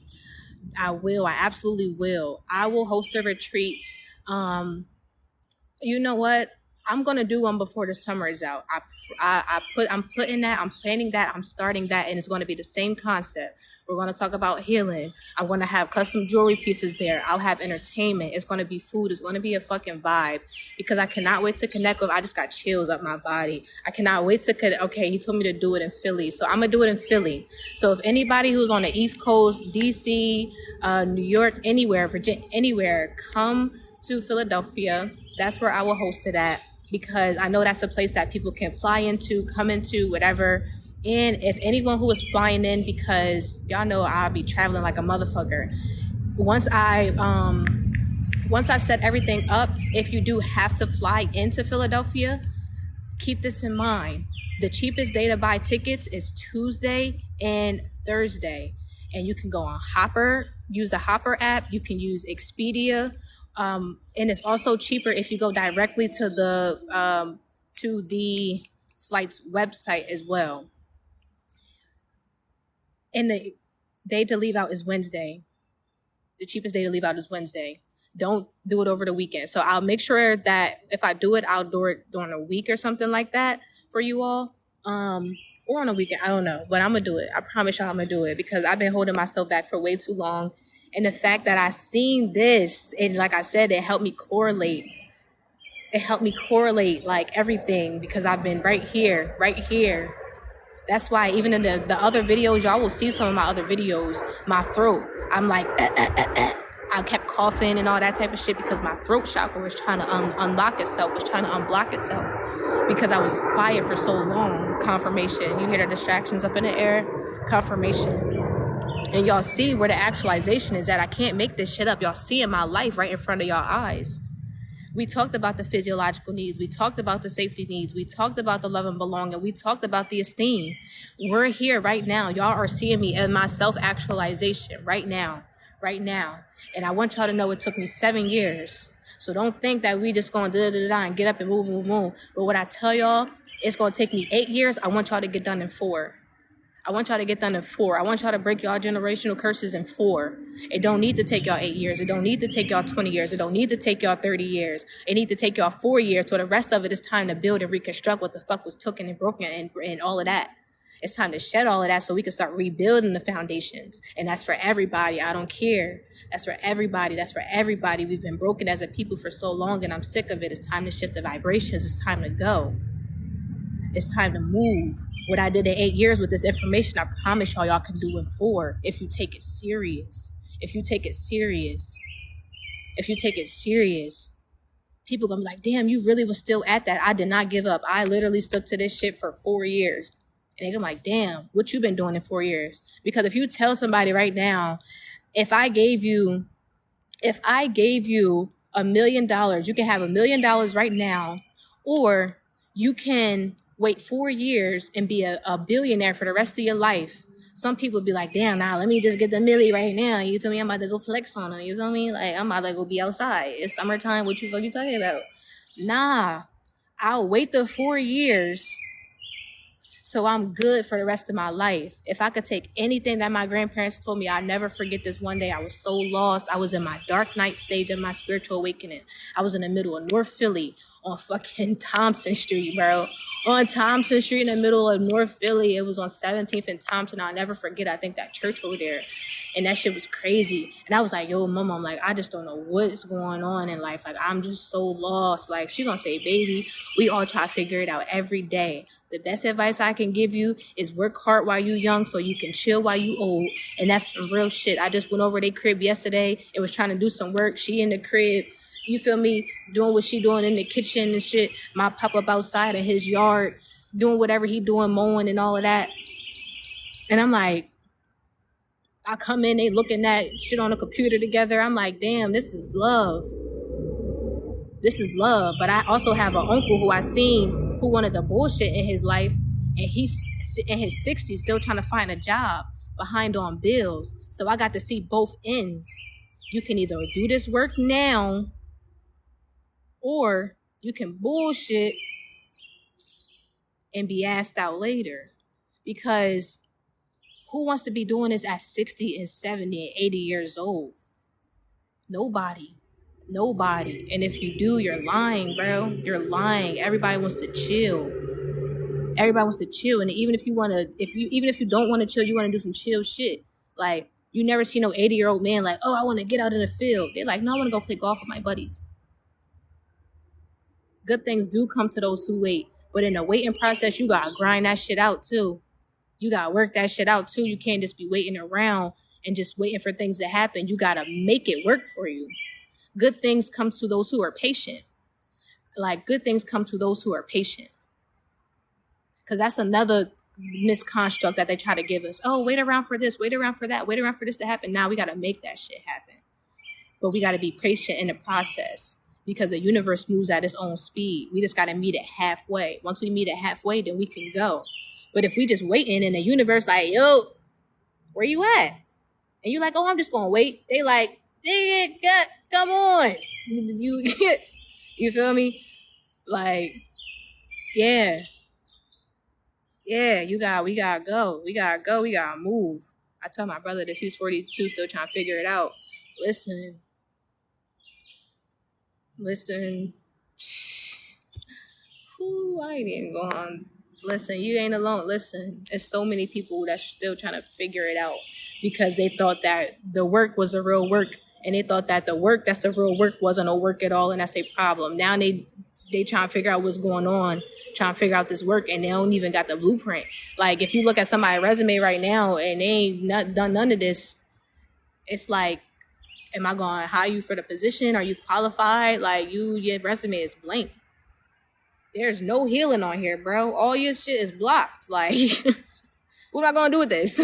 I absolutely will. I will host a retreat. You know what? I'm going to do one before the summer is out. I'm planning that, I'm starting that, and it's going to be the same concept. We're going to talk about healing. I'm going to have custom jewelry pieces there. I'll have entertainment. It's going to be food. It's going to be a fucking vibe, because I cannot wait to connect with, I just got chills up my body. I cannot wait to connect. Okay, he told me to do it in Philly, so I'm going to do it in Philly. So if anybody who's on the East Coast, DC, New York, anywhere, Virginia, anywhere, come to Philadelphia. That's where I will host it at, because I know that's a place that people can fly into, come into, whatever. And if anyone who is flying in, because y'all know I'll be traveling like a motherfucker. Once I set everything up, if you do have to fly into Philadelphia, keep this in mind. The cheapest day to buy tickets is Tuesday and Thursday. And you can go on Hopper, use the Hopper app. You can use Expedia. And it's also cheaper if you go directly to the flight's website as well. And the day to leave out is Wednesday. The cheapest day to leave out is Wednesday. Don't do it over the weekend. So I'll make sure that if I do it, I'll do it during a week or something like that for you all. Or on a weekend, I don't know, but I'm gonna do it. I promise y'all I'm gonna do it because I've been holding myself back for way too long. And the fact that I seen this, and like I said, it helped me correlate. It helped me correlate like everything because I've been right here. That's why even in the other videos, y'all will see some of my other videos, my throat, I'm like, I kept coughing and all that type of shit because my throat chakra was trying to unlock itself, was trying to unblock itself because I was quiet for so long. Confirmation. You hear the distractions up in the air? Confirmation. And y'all see where the actualization is at. I can't make this shit up. Y'all see in my life right in front of y'all eyes. We talked about the physiological needs. We talked about the safety needs. We talked about the love and belonging. We talked about the esteem. We're here right now. Y'all are seeing me in my self-actualization right now. And I want y'all to know it took me 7 years. So don't think that we just going da-da-da-da and get up and move. But what I tell y'all, it's going to take me 8 years. I want y'all to get done in 4. I want y'all to break y'all generational curses in 4. It don't need to take y'all 8 years. It don't need to take y'all 20 years. It don't need to take y'all 30 years. It need to take y'all 4 years. So the rest of it is time to build and reconstruct what the fuck was taken and broken and all of that. It's time to shed all of that so we can start rebuilding the foundations. And that's for everybody. I don't care. That's for everybody. We've been broken as a people for so long and I'm sick of it. It's time to shift the vibrations. It's time to go. It's time to move. What I did in 8 years with this information, I promise y'all can do in 4 if you take it serious. People gonna be like, damn, you really was still at that. I did not give up. I literally stuck to this shit for 4 years. And they're like, damn, what you been doing in 4 years? Because if you tell somebody right now, if I gave you $1 million, you can have $1 million right now, or you can wait 4 years and be a billionaire for the rest of your life. Some people be like, damn, nah, let me just get the milli right now. You feel me? I'm about to go flex on them. You feel me? Like, I'm about to go be outside. It's summertime. What you talking about? Nah, I'll wait the 4 years so I'm good for the rest of my life. If I could take anything that my grandparents told me, I'll never forget this one day. I was so lost. I was in my dark night stage of my spiritual awakening. I was in the middle of North Philly on fucking Thompson Street, bro. On Thompson Street in the middle of North Philly. It was on 17th and Thompson. I'll never forget. I think that church over there. And that shit was crazy. And I was like, yo, mama, I'm like, I just don't know what's going on in life. Like, I'm just so lost. Like, she gonna say, baby, we all try to figure it out every day. The best advice I can give you is work hard while you young so you can chill while you old. And that's some real shit. I just went over their crib yesterday and was trying to do some work. She in the crib, you feel me, doing what she doing in the kitchen and shit. My pop-up outside in his yard, doing whatever he doing, mowing and all of that. And I'm like, I come in, they looking at shit on the computer together. I'm like, damn, this is love. But I also have an uncle who I seen who wanted the bullshit in his life, and he's in his 60s still trying to find a job behind on bills. So I got to see both ends. You can either do this work now, or you can bullshit and be asked out later. Because who wants to be doing this at 60 and 70 and 80 years old? Nobody. And if you do, you're lying, bro. You're lying. Everybody wants to chill. And even if you don't want to chill, you want to do some chill shit. Like, you never see no 80-year-old man like, oh, I want to get out in the field. They're like, no, I want to go play golf with my buddies. Good things do come to those who wait. But in the waiting process, you got to grind that shit out too. You got to work that shit out too. You can't just be waiting around and just waiting for things to happen. You got to make it work for you. Good things come to those who are patient. Because that's another misconstruct that they try to give us. Oh, wait around for this, wait around for that, wait around for this to happen. Now we got to make that shit happen. But we got to be patient in the process because the universe moves at its own speed. We just got to meet it halfway. Once we meet it halfway, then we can go. But if we just waiting in the universe like, yo, where you at? And you like, oh, I'm just going to wait. They like, come on. You feel me? Like, yeah, we gotta go. We gotta move. I tell my brother that he's 42, still trying to figure it out. Listen. Ooh, I ain't even going. Listen, you ain't alone. Listen, there's so many people that's still trying to figure it out because they thought that the work was the real work, and they thought that the work that's the real work wasn't no work at all, and that's their problem. Now they trying to figure out what's going on, trying to figure out this work, and they don't even got the blueprint. Like, if you look at somebody's resume right now and they ain't not done none of this, it's like, am I going to hire you for the position? Are you qualified? Like, your resume is blank. There's no healing on here, bro. All your shit is blocked. Like, what am I going to do with this?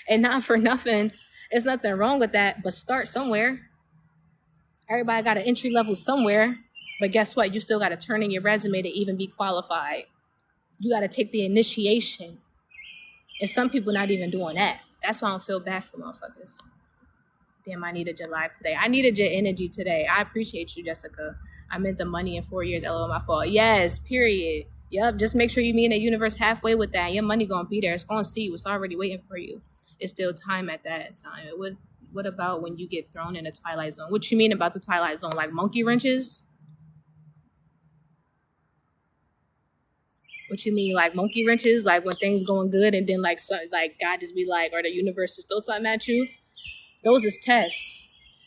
And not for nothing. There's nothing wrong with that, but start somewhere. Everybody got an entry level somewhere. But guess what? You still got to turn in your resume to even be qualified. You got to take the initiation. And some people not even doing that. That's why I don't feel bad for motherfuckers. Damn, I needed your live today. I needed your energy today. I appreciate you, Jessica. I meant the money in 4 years. LOL, my fault. Yes, period. Yep, just make sure you meet in the universe halfway with that. Your money going to be there. It's going to see you. It's already waiting for you. It's still time at that time. What about when you get thrown in a Twilight Zone? What you mean about the Twilight Zone? Like monkey wrenches? What you mean, like monkey wrenches? Like when things going good and then like God just be like, or the universe just throw something at you? Those is tests.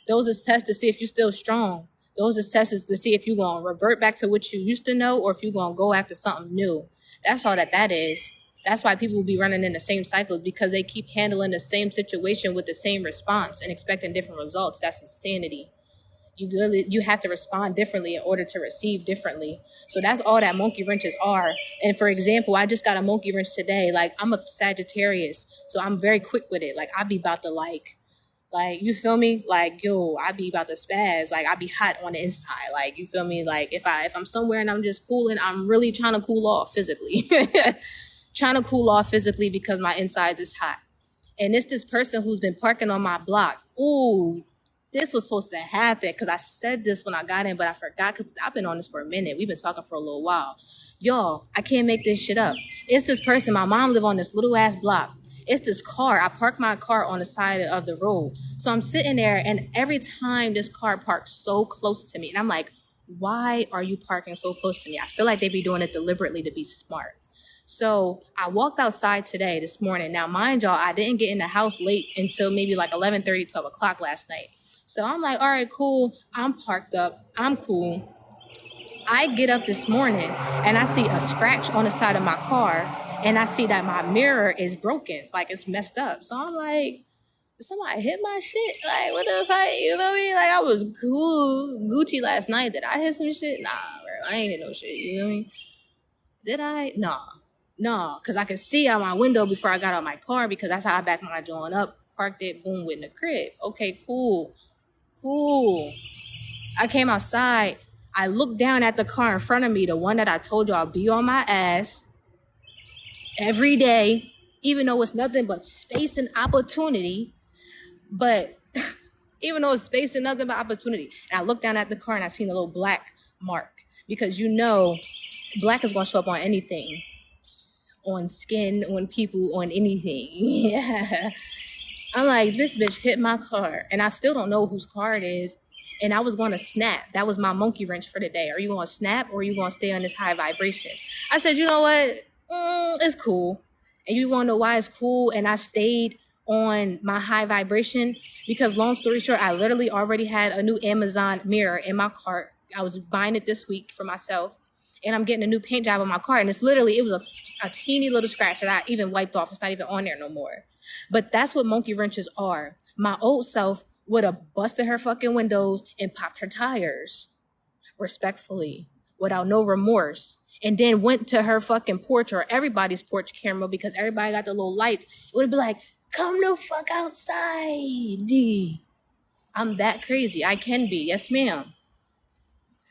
Those is tests to see if you're still strong. Those is tests to see if you're going to revert back to what you used to know or if you're going to go after something new. That's all that is. That's why people will be running in the same cycles, because they keep handling the same situation with the same response and expecting different results. That's insanity. You have to respond differently in order to receive differently. So that's all that monkey wrenches are. And for example, I just got a monkey wrench today. Like, I'm a Sagittarius, so I'm very quick with it. Like, I be about to like, you feel me? Like, yo, I be about to spaz. Like, I be hot on the inside. Like, you feel me? Like, if I'm somewhere and I'm just cooling, I'm really trying to cool off physically. Trying to cool off physically because my insides is hot. And it's this person who's been parking on my block. Ooh, this was supposed to happen because I said this when I got in, but I forgot because I've been on this for a minute. We've been talking for a little while. Y'all, I can't make this shit up. It's this person. My mom live on this little ass block. It's this car. I parked my car on the side of the road. So I'm sitting there, and every time this car parks so close to me, and I'm like, why are you parking so close to me? I feel like they be doing it deliberately to be smart. So I walked outside this morning. Now, mind y'all, I didn't get in the house late until maybe like 11:30, 12 o'clock last night. So I'm like, all right, cool. I'm parked up. I'm cool. I get up this morning and I see a scratch on the side of my car, and I see that my mirror is broken, like it's messed up. So I'm like, did somebody hit my shit? Like, what if you know what I mean? Like, I was cool, Gucci last night. Did I hit some shit? Nah, bro, I ain't hit no shit. You know what I mean? Did I? No, because I could see out my window before I got out my car, because that's how I backed my joint up, parked it, boom, went in the crib. Okay, cool. I came outside. I looked down at the car in front of me, the one that I told you I'll be on my ass every day, even though it's nothing but space and opportunity. But even though it's space and nothing but opportunity. And I looked down at the car and I seen a little black mark, because black is going to show up on anything, on skin, on people, on anything. Yeah. I'm like, this bitch hit my car, and I still don't know whose car it is. And I was going to snap. That was my monkey wrench for the day. Are you going to snap, or are you going to stay on this high vibration? I said, you know what? It's cool. And you want to know why it's cool? And I stayed on my high vibration because, long story short, I literally already had a new Amazon mirror in my cart. I was buying it this week for myself, and I'm getting a new paint job on my car. And it was a teeny little scratch that I even wiped off. It's not even on there no more. But that's what monkey wrenches are. My old self would have busted her fucking windows and popped her tires respectfully, without no remorse. and then went to her fucking porch or everybody's porch camera because everybody got the little lights, it would be like, come the fuck outside. I'm that crazy. I can be. Yes, ma'am.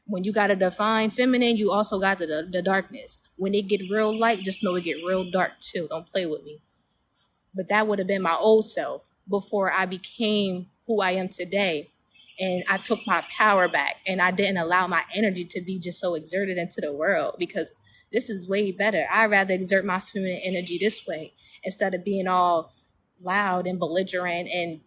When you got a defined feminine, you also got the darkness. When it get real light, just know it get real dark too. Don't play with me. But that would have been my old self before I became who I am today. And I took my power back and I didn't allow my energy to be just so exerted into the world, because this is way better. I'd rather exert my feminine energy this way instead of being all loud and belligerent and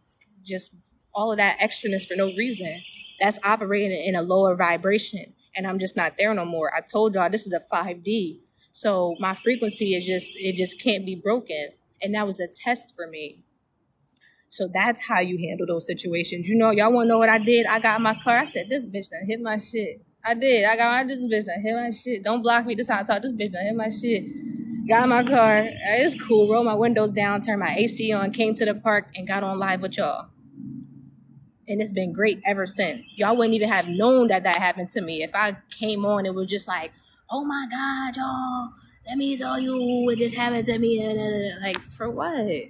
just all of that extraness for no reason. That's operating in a lower vibration. And I'm just not there no more. I told y'all this is a 5D. So my frequency is it just can't be broken. And that was a test for me. So that's how you handle those situations. You know, y'all want to know what I did? I got in my car. I said, this bitch done hit my shit. I did. This bitch done hit my shit. Don't block me. This is how I talk. This bitch done hit my shit. Got in my car. It's cool. Rolled my windows down, turned my AC on, came to the park, and got on live with y'all. And it's been great ever since. Y'all wouldn't even have known that happened to me. If I came on, it was just like, oh my God, y'all, let me tell you what just happened to me. Like, for what?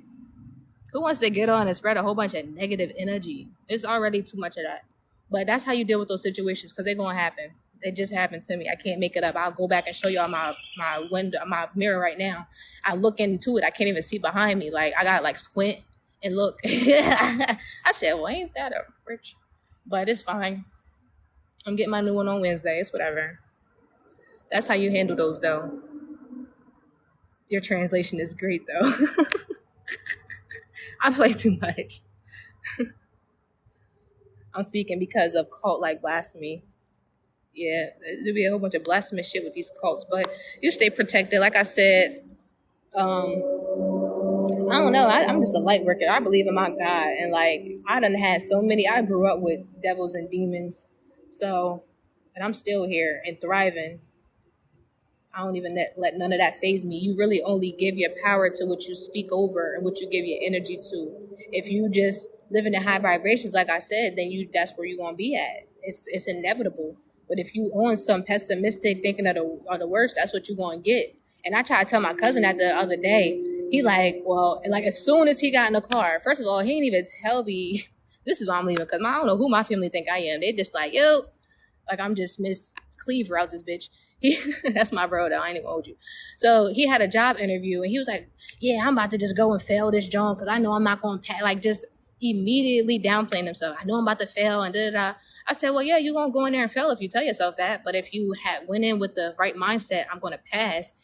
Who wants to get on and spread a whole bunch of negative energy? It's already too much of that. But that's how you deal with those situations, because they're going to happen. They just happened to me. I can't make it up. I'll go back and show y'all my window, my mirror right now. I look into it. I can't even see behind me. Like, I got to like squint and look. I said, well, ain't that a rich? But it's fine. I'm getting my new one on Wednesday. It's whatever. That's how you handle those, though. Your translation is great, though. I play too much. I'm speaking because of cult-like blasphemy. Yeah, there'll be a whole bunch of blasphemous shit with these cults, but you stay protected. Like I said, I don't know. I'm just a light worker. I believe in my God, and like I done had so many. I grew up with devils and demons, so, and I'm still here and thriving. I don't even let none of that faze me. You really only give your power to what you speak over and what you give your energy to. If you just live in the high vibrations, like I said, then that's where you're gonna be at. It's inevitable. But if you on some pessimistic thinking of the worst, that's what you're gonna get. And I tried to tell my cousin that the other day. He like, well, like as soon as he got in the car, first of all, he didn't even tell me this is why I'm leaving, because I don't know who my family think I am. They just like, yo, like I'm just Miss Cleaver out this bitch. That's my bro though. I ain't even hold you. So he had a job interview and he was like, yeah, I'm about to just go and fail this job because I know I'm not going to pass. Like just immediately downplaying himself. I know I'm about to fail and da-da-da. I said, well, yeah, you're going to go in there and fail if you tell yourself that. But if you went in with the right mindset, I'm going to pass,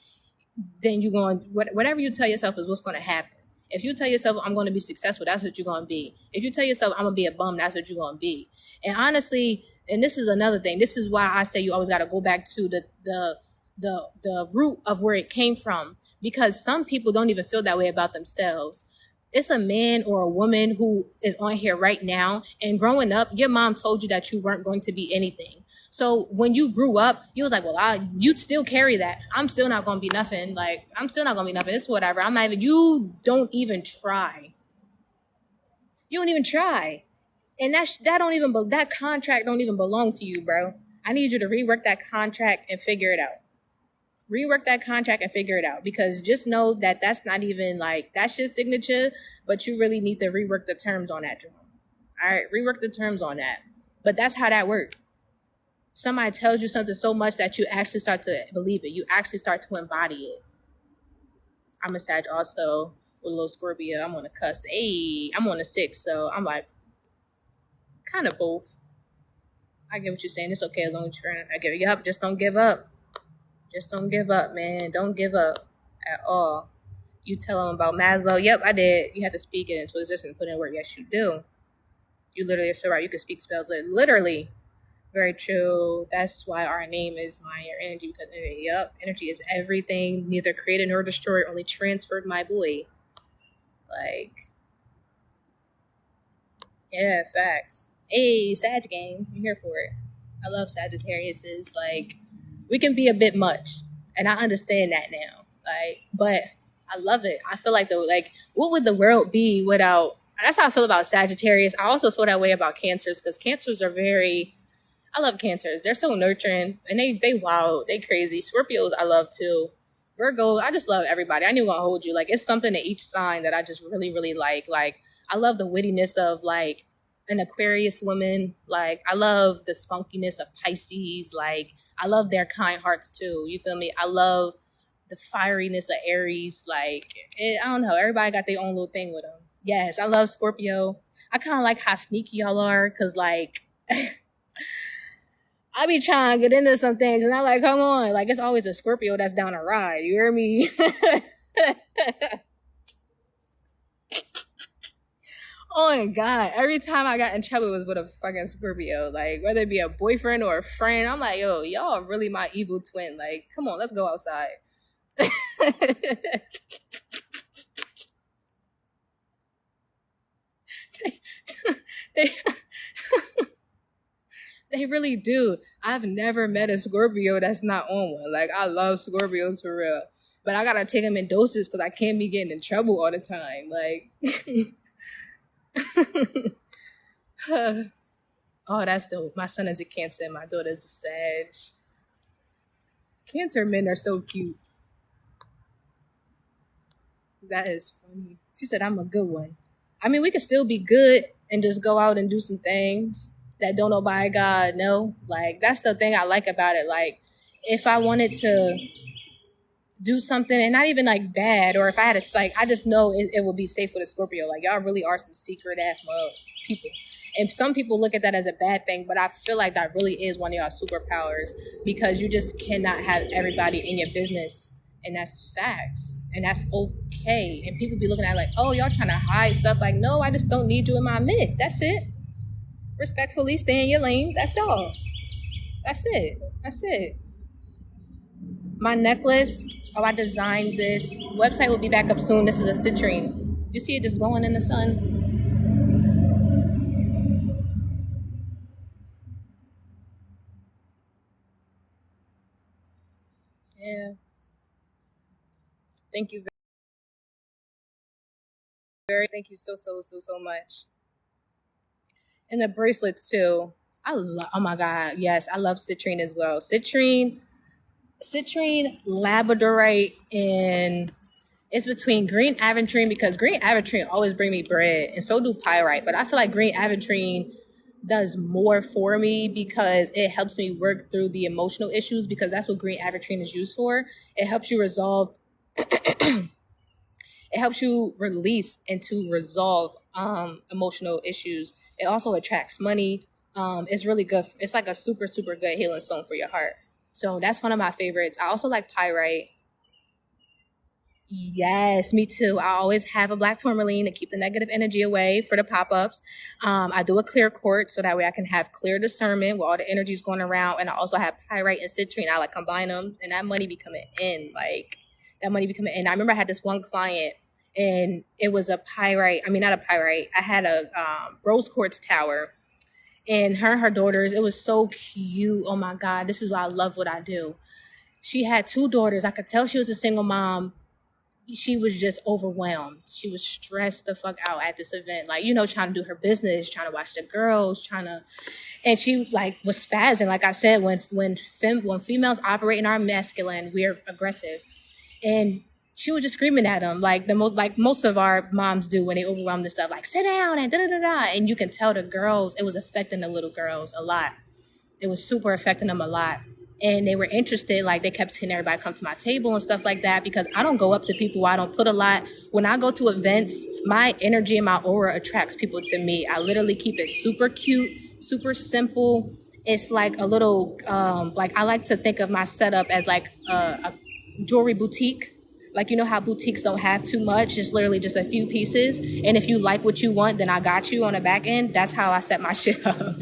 then you're going, whatever you tell yourself is what's going to happen. If you tell yourself I'm going to be successful, that's what you're going to be. If you tell yourself I'm going to be a bum, that's what you're going to be. And honestly, and this is another thing. This is why I say you always got to go back to the root of where it came from, because some people don't even feel that way about themselves. It's a man or a woman who is on here right now, and growing up, your mom told you that you weren't going to be anything. So when you grew up, you was like, well, you'd still carry that. I'm still not going to be nothing. Like, I'm still not going to be nothing. It's whatever. I'm not even, you don't even try. You don't even try. And that contract don't even belong to you, bro. I need you to rework that contract and figure it out. Rework that contract and figure it out, because just know that that's not even like, that's your signature, but you really need to rework the terms on that drum. All right, rework the terms on that. But that's how that works. Somebody tells you something so much that you actually start to believe it. You actually start to embody it. I'm a Sag also with a little Scorpio. I'm on a cusp. Hey, I'm on a 6, so I'm like, kind of both. I get what you're saying. It's okay as long as you're trying. I get it. Yup, just don't give up. Just don't give up, man. Don't give up at all. You tell them about Maslow. Yep, I did. You have to speak it into existence and put in work. Yes, you do. You literally are so right. You can speak spells. Literally. Very true. That's why our name is Mind Your Energy. Because, yep, energy is everything. Neither created nor destroyed, only transferred, my boy. Like, yeah, facts. Hey, Sag game. I'm here for it. I love Sagittariuses. Like, we can be a bit much, and I understand that now. Like, but I love it. I feel like what would the world be without? That's how I feel about Sagittarius. I also feel that way about Cancers, because Cancers are very. I love Cancers. They're so nurturing and they wild, they crazy. Scorpios I love too. Virgos, I just love everybody. I ain't even gonna hold you. Like it's something to each sign that I just really, really like. Like I love the wittiness of like an Aquarius woman. Like I love the spunkiness of Pisces. Like I love their kind hearts too. You feel me? I love the fieriness of Aries. Like I don't know. Everybody got their own little thing with them. Yes, I love Scorpio. I kind of like how sneaky y'all are, cause like I be trying to get into some things, and I'm like, come on, like it's always a Scorpio that's down a ride. You hear me? Oh my god! Every time I got in trouble was with a fucking Scorpio, like whether it be a boyfriend or a friend. I'm like, yo, y'all are really my evil twin. Like, come on, let's go outside. they, they really do. I've never met a Scorpio that's not on one. Like, I love Scorpios for real. But I gotta take them in doses because I can't be getting in trouble all the time. Like, oh, that's dope. My son is a Cancer and my daughter's a Sag. Cancer men are so cute. That is funny. She said, I'm a good one. I mean, we could still be good and just go out and do some things that don't nobody God know. Like, that's the thing I like about it. Like, if I wanted to do something and not even like bad, or if I had a like, I just know it would be safe with a Scorpio. Like, y'all really are some secret ass people. And some people look at that as a bad thing, but I feel like that really is one of y'all superpowers because you just cannot have everybody in your business. And that's facts. And that's okay. And people be looking at it like, oh, y'all trying to hide stuff. Like, no, I just don't need you in my mix. That's it. Respectfully stay in your lane. That's all. That's it. That's it. My necklace, I designed this. Website will be back up soon. This is a citrine. You see it just glowing in the sun? Yeah. Thank you thank you so much. And the bracelets too. I love, oh my God, yes, I love citrine as well. Citrine, labradorite, and it's between green aventurine because green aventurine always bring me bread, and so do pyrite. But I feel like green aventurine does more for me because it helps me work through the emotional issues because that's what green aventurine is used for. It helps you resolve it helps you release and to resolve emotional issues. It also attracts money. It's really good. It's like a super, super good healing stone for your heart. So that's one of my favorites. I also like pyrite. Yes, me too. I always have a black tourmaline to keep the negative energy away for the pop-ups. I do a clear quartz so that way I can have clear discernment where all the energy is going around. And I also have pyrite and citrine. I like combine them and that money be coming in. Like that money be coming in. I remember I had this one client and it was a pyrite. I mean, not a pyrite. I had a rose quartz tower and her daughters. It was so cute. Oh my God. This is why I love what I do. She had two daughters. I could tell she was a single mom. She was just overwhelmed. She was stressed the fuck out at this event. Like, trying to do her business, trying to watch the girls, and she like was spazzing. Like I said, when females operate in our masculine, we're aggressive. And she was just screaming at them like most of our moms do when they overwhelm this stuff, like sit down and da da da da. And you can tell the girls, it was affecting the little girls a lot. It was super affecting them a lot. And they were interested, like they kept seeing everybody come to my table and stuff like that because I don't go up to people. I don't put a lot. When I go to events, my energy and my aura attracts people to me. I literally keep it super cute, super simple. It's like a little, like I like to think of my setup as like a jewelry boutique. Like, how boutiques don't have too much, just literally just a few pieces. And if you like what you want, then I got you on the back end. That's how I set my shit up.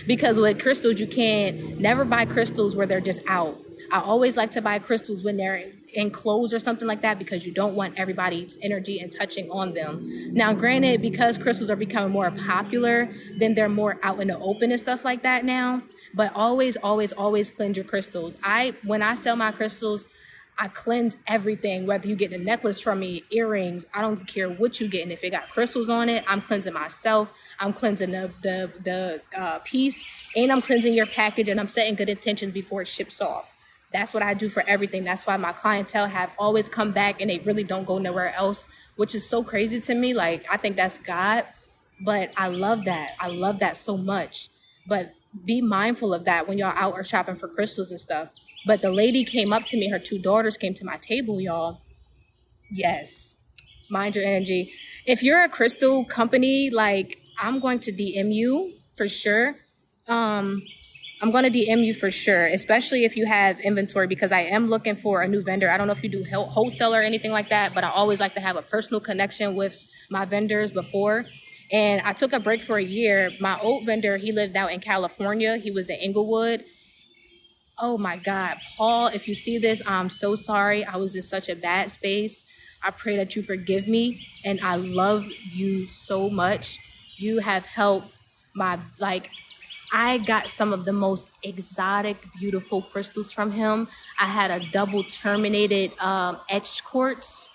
Because with crystals, you can't never buy crystals where they're just out. I always like to buy crystals when they're enclosed or something like that because you don't want everybody's energy and touching on them. Now, granted, because crystals are becoming more popular, then they're more out in the open and stuff like that now. But always, always, always cleanse your crystals. When I sell my crystals, I cleanse everything, whether you get a necklace from me, earrings, I don't care what you get. And if it got crystals on it, I'm cleansing myself. I'm cleansing the piece, and I'm cleansing your package, and I'm setting good intentions before it ships off. That's what I do for everything. That's why my clientele have always come back, and they really don't go nowhere else, which is so crazy to me. Like, I think that's God, but I love that. I love that so much. But be mindful of that when y'all out or shopping for crystals and stuff. But the lady came up to me. Her two daughters came to my table, y'all. Yes. Mind your energy. If you're a crystal company, like, I'm going to DM you for sure. I'm going to DM you for sure, especially if you have inventory, because I am looking for a new vendor. I don't know if you do wholesale or anything like that, but I always like to have a personal connection with my vendors before. And I took a break for a year. My old vendor, he lived out in California. He was in Inglewood. Oh my God, Paul, if you see this, I'm so sorry. I was in such a bad space. I pray that you forgive me. And I love you so much. You have helped my, like, I got some of the most exotic, beautiful crystals from him. I had a double terminated etched quartz.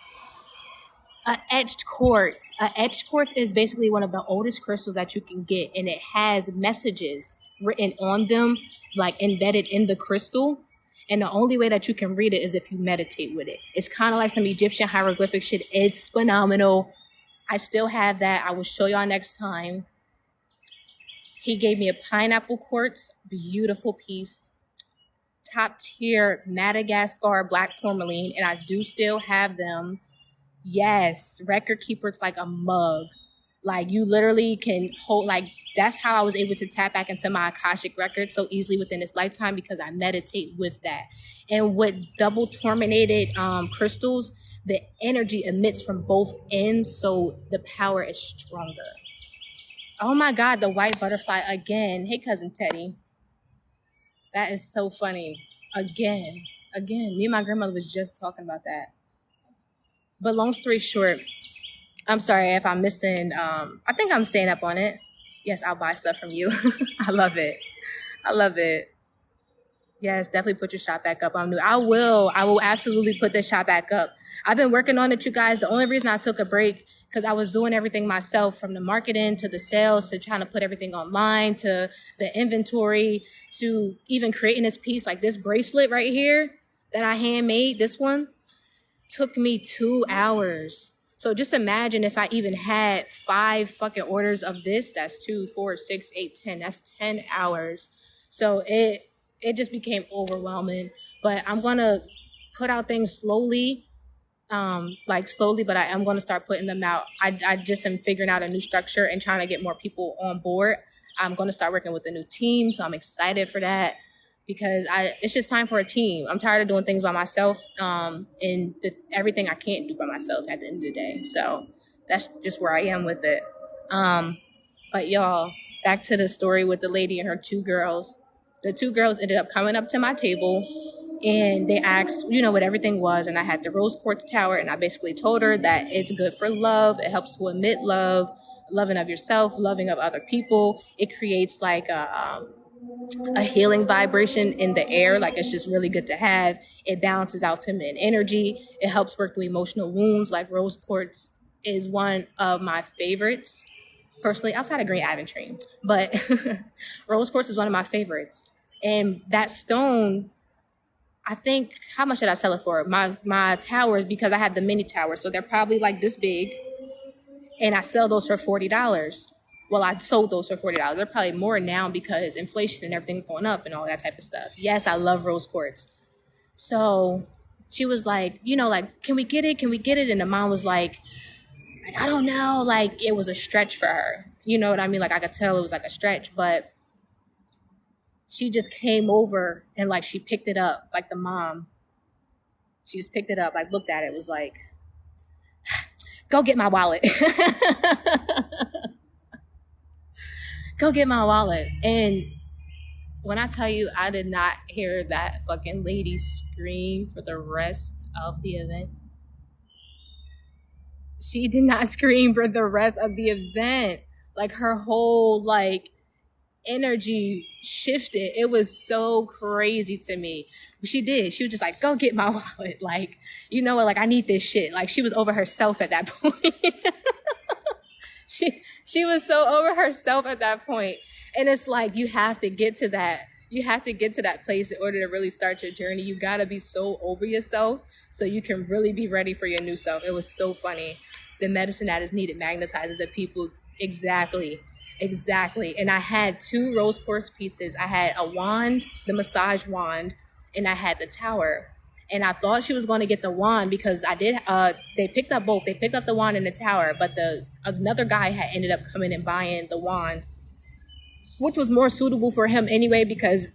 A etched quartz. A etched quartz is basically one of the oldest crystals that you can get, and it has messages written on them, like embedded in the crystal. And the only way that you can read it is if you meditate with it. It's kind of like some Egyptian hieroglyphic shit. It's phenomenal. I still have that. I will show y'all next time. He gave me a pineapple quartz, beautiful piece, top tier Madagascar black tourmaline, and I do still have them. Yes, record keeper, it's like a mug. Like, you literally can hold, like, that's how I was able to tap back into my Akashic record so easily within this lifetime, because I meditate with that. And with double terminated crystals, the energy emits from both ends, so the power is stronger. Oh my God, the white butterfly again. Hey, cousin Teddy. That is so funny. Again. Me and my grandmother was just talking about that. But long story short, I'm sorry if I'm missing. I think I'm staying up on it. Yes, I'll buy stuff from you. I love it. Yes, definitely put your shop back up. I will absolutely put the shop back up. I've been working on it, you guys. The only reason I took a break, because I was doing everything myself, from the marketing to the sales to trying to put everything online to the inventory to even creating this piece, like this bracelet right here that I handmade. This one took me 2 hours. So just imagine if I even had 5 fucking orders of this. That's 2, 4, 6, 8, 10. That's 10 hours. So it just became overwhelming. But I'm going to put out things slowly. But I am going to start putting them out. I just am figuring out a new structure and trying to get more people on board. I'm going to start working with a new team, so I'm excited for that, because it's just time for a team. I'm tired of doing things by myself, and everything I can't do by myself at the end of the day. So that's just where I am with it. But y'all, back to the story with the lady and her 2 girls. The 2 girls ended up coming up to my table, and they asked, what everything was. And I had the rose quartz tower, and I basically told her that it's good for love. It helps to emit love, loving of yourself, loving of other people. It creates like a healing vibration in the air. Like, it's just really good to have. It balances out feminine energy. It helps work through emotional wounds. Like, rose quartz is one of my favorites, personally, outside of green aventurine. But rose quartz is one of my favorites. And that stone, I think, how much did I sell it for? My towers, because I had the mini towers, so they're probably like this big, and I sell those for $40. Well, I sold those for $40. They're probably more now because inflation and everything's going up and all that type of stuff. Yes, I love rose quartz. So she was like, can we get it? Can we get it? And the mom was like, I don't know. Like, it was a stretch for her. You know what I mean? Like, I could tell it was like a stretch, but she just came over and like, she picked it up, like the mom. She just picked it up, like looked at it, was like, go get my wallet. Go get my wallet. And when I tell you, I did not hear that fucking lady scream for the rest of the event. She did not scream for the rest of the event. Like, her whole, like, energy shifted. It was so crazy to me. She did. She was just like, go get my wallet. Like, you know what? Like, I need this shit. Like, she was over herself at that point. she was so over herself at that point. And it's like, you have to get to that. You have to get to that place in order to really start your journey. You got to be so over yourself so you can really be ready for your new self. It was so funny. The medicine that is needed magnetizes the people's exactly. And I had 2 rose quartz pieces. I had a wand, the massage wand, and I had the tower. And I thought she was going to get the wand because I did. They picked up both. They picked up the wand and the tower, but another guy had ended up coming and buying the wand, which was more suitable for him anyway because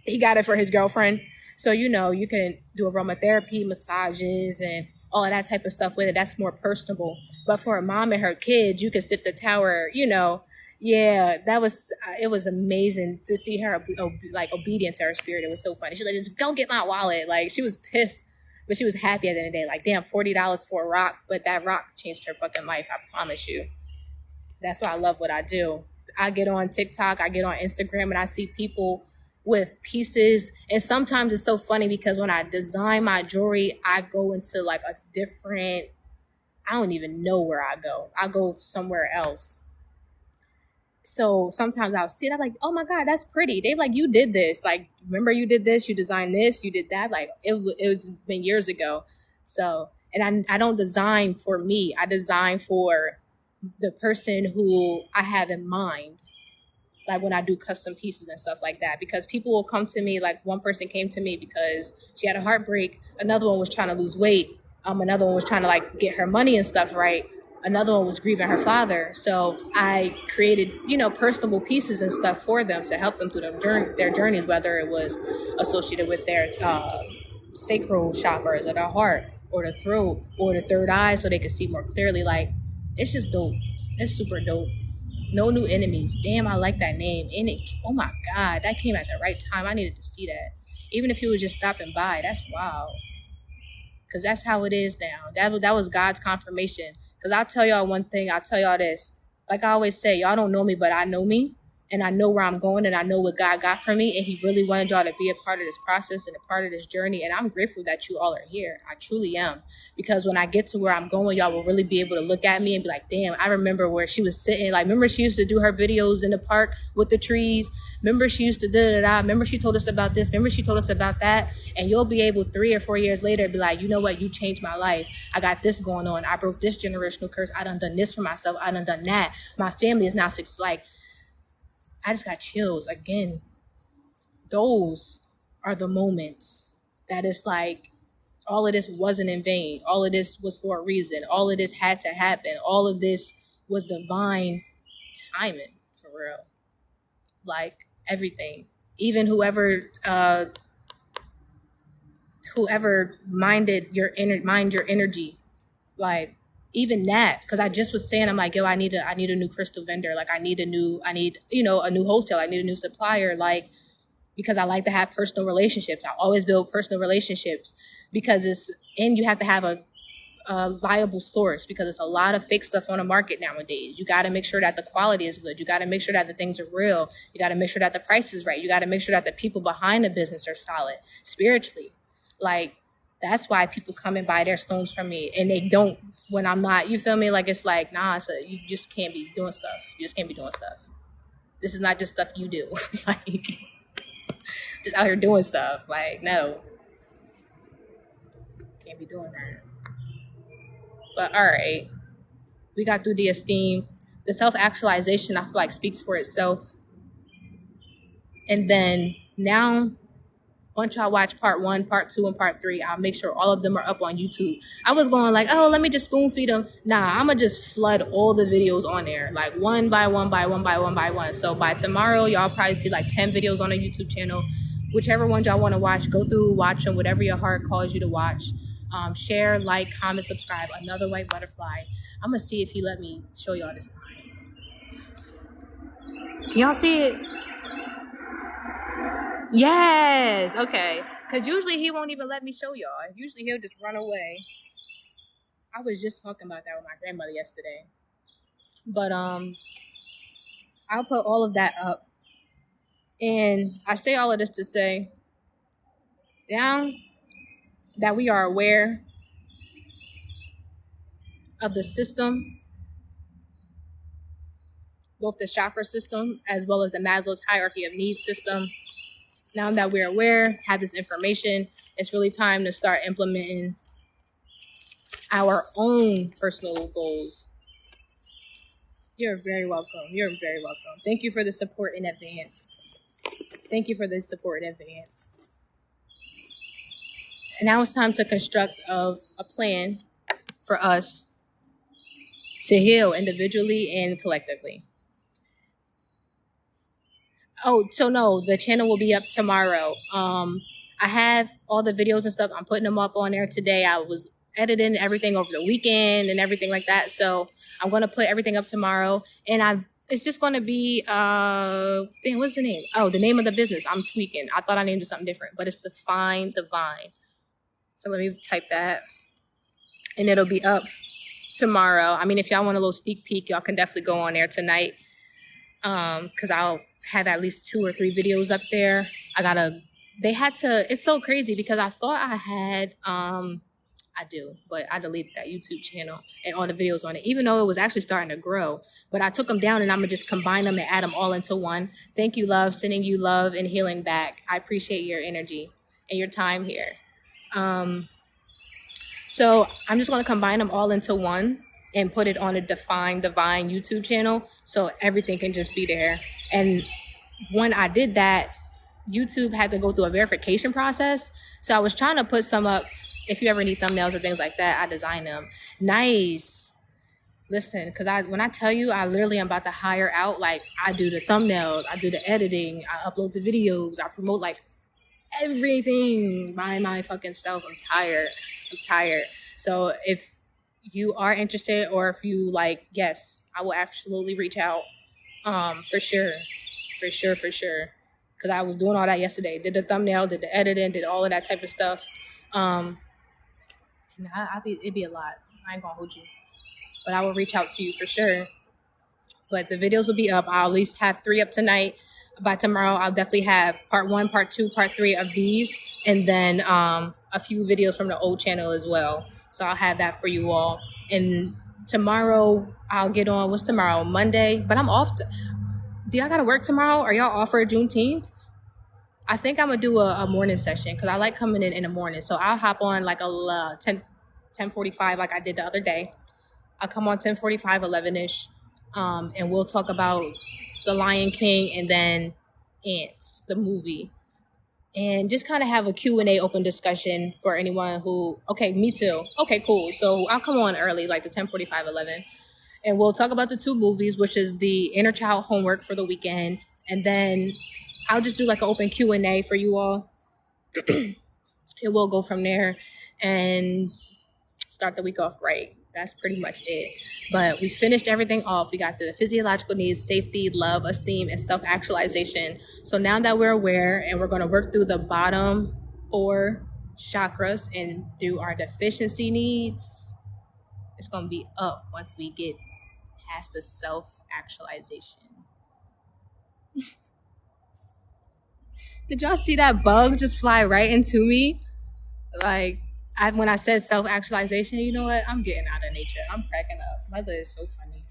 he got it for his girlfriend. So, you know, you can do aromatherapy, massages, and all of that type of stuff with it. That's more personable. But for a mom and her kids, you can sit the tower, you know. Yeah, it was amazing to see her like obedient to her spirit. It was so funny. She's like, just go get my wallet. Like, she was pissed, but she was happy at the end of the day. Like, damn, $40 for a rock. But that rock changed her fucking life. I promise you. That's why I love what I do. I get on TikTok, I get on Instagram, and I see people with pieces. And sometimes it's so funny because when I design my jewelry, I go into like a different, I don't even know where I go. I go somewhere else. So sometimes I'll see it, I'm like, oh my God, that's pretty. They're like, you did this. Like, remember you did this, you designed this, you did that. Like, it's been years ago. So, and I don't design for me. I design for the person who I have in mind, like when I do custom pieces and stuff like that, because people will come to me. Like, one person came to me because she had a heartbreak. Another one was trying to lose weight. Another one was trying to like get her money and stuff right. Another one was grieving her father. So I created, you know, personable pieces and stuff for them to help them through their journeys, whether it was associated with their sacral chakras or their heart or the throat or the third eye so they could see more clearly. Like, it's just dope. It's super dope. No New Enemies. Damn, I like that name. And oh my God, that came at the right time. I needed to see that. Even if he was just stopping by, that's wild. Because that's how it is now. That was God's confirmation. Because I'll tell y'all one thing. I'll tell y'all this. Like I always say, y'all don't know me, but I know me. And I know where I'm going, and I know what God got for me. And he really wanted y'all to be a part of this process and a part of this journey. And I'm grateful that you all are here. I truly am. Because when I get to where I'm going, y'all will really be able to look at me and be like, damn, I remember where she was sitting. Like, remember she used to do her videos in the park with the trees? Remember she used to da-da-da? Remember she told us about this? Remember she told us about that? And you'll be able 3 or 4 years later to be like, you know what? You changed my life. I got this going on. I broke this generational curse. I done this for myself. I done that. My family is now like, I just got chills again. Those are the moments that it's like, all of this wasn't in vain. All of this was for a reason. All of this had to happen. All of this was divine timing, for real. Like, everything. Even whoever mind your energy, like, even that, because I just was saying, I'm like, yo, I need a new crystal vendor. Like, I need a new wholesale. I need a new supplier. Like, because I like to have personal relationships. I always build personal relationships because you have to have a viable source, because it's a lot of fake stuff on the market nowadays. You got to make sure that the quality is good. You got to make sure that the things are real. You got to make sure that the price is right. You got to make sure that the people behind the business are solid spiritually. Like, that's why people come and buy their stones from me, and they don't when I'm not, you feel me? Like, it's like, nah, so you just can't be doing stuff. You just can't be doing stuff. This is not just stuff you do. Like, just out here doing stuff. Like, no. Can't be doing that. But all right. We got through the esteem. The self-actualization, I feel like, speaks for itself. And then now, once y'all watch part 1, part 2, and part 3, I'll make sure all of them are up on YouTube. I was going like, oh, let me just spoon feed them. Nah, I'm going to just flood all the videos on there, like one by one by one by one by one. So by tomorrow, y'all probably see like 10 videos on the YouTube channel. Whichever ones y'all want to watch, go through, watch them, whatever your heart calls you to watch. Share, like, comment, subscribe. Another white butterfly. I'm going to see if he let me show y'all this time. Can y'all see it? Yes. Okay. Because usually he won't even let me show y'all. Usually he'll just run away. I was just talking about that with my grandmother yesterday. But I'll put all of that up. And I say all of this to say, now that we are aware of the system, both the chakra system as well as the Maslow's hierarchy of needs system, now that we're aware, have this information, it's really time to start implementing our own personal goals. You're very welcome. You're very welcome. Thank you for the support in advance. Thank you for the support in advance. And now it's time to construct a plan for us to heal individually and collectively. Oh, so no, the channel will be up tomorrow. I have all the videos and stuff. I'm putting them up on there today. I was editing everything over the weekend and everything like that. So I'm going to put everything up tomorrow. And it's just going to be, what's the name? Oh, the name of the business. I'm tweaking. I thought I named it something different, but it's Define Divine. So let me type that. And it'll be up tomorrow. I mean, if y'all want a little sneak peek, y'all can definitely go on there tonight. Because I'll have at least 2 or 3 videos up there. It's so crazy because I thought I had, I do, but I deleted that YouTube channel and all the videos on it, even though it was actually starting to grow. But I took them down and I'm going to just combine them and add them all into one. Thank you, love. Sending you love and healing back. I appreciate your energy and your time here. So I'm just going to combine them all into one and put it on a Define Divine YouTube channel so everything can just be there. And when I did that, YouTube had to go through a verification process. So I was trying to put some up. If you ever need thumbnails or things like that, I design them. Nice. Listen, because when I tell you, I literally am about to hire out. Like, I do the thumbnails, I do the editing, I upload the videos, I promote like everything by my fucking self. I'm tired. So if you are interested, or if you like, yes, I will absolutely reach out. For sure. Because I was doing all that yesterday. Did the thumbnail, did the editing, did all of that type of stuff. It'd be a lot. I ain't gonna hold you, but I will reach out to you for sure. But the videos will be up. I'll at least have 3 up tonight. By tomorrow, I'll definitely have part 1, part 2, part 3 of these, and then a few videos from the old channel as well. So I'll have that for you all. And tomorrow, I'll get on. What's tomorrow? Monday. But I'm off. Do y'all gotta work tomorrow? Are y'all off for Juneteenth? I think I'm gonna do a morning session because I like coming in the morning. So I'll hop on like a 10:45 like I did the other day. I'll come on 10:45, 11ish, and we'll talk about The Lion King and then Ants, the movie, and just kind of have a Q&A open discussion for anyone who. Okay, me too. Okay, cool. So I'll come on early, like the 10:45, 11, and we'll talk about the 2 movies, which is the Inner Child homework for the weekend, and then I'll just do like an open Q&A for you all. And we'll go from there and start the week off right. That's pretty much it. But we finished everything off. We got the physiological needs, safety, love, esteem, and self-actualization. So now that we're aware, and we're going to work through the bottom 4 chakras and through our deficiency needs, it's going to be up once we get past the self-actualization. Did y'all see that bug just fly right into me? Like, when I said self-actualization, you know what? I'm getting out of nature. I'm cracking up. Mother is so funny.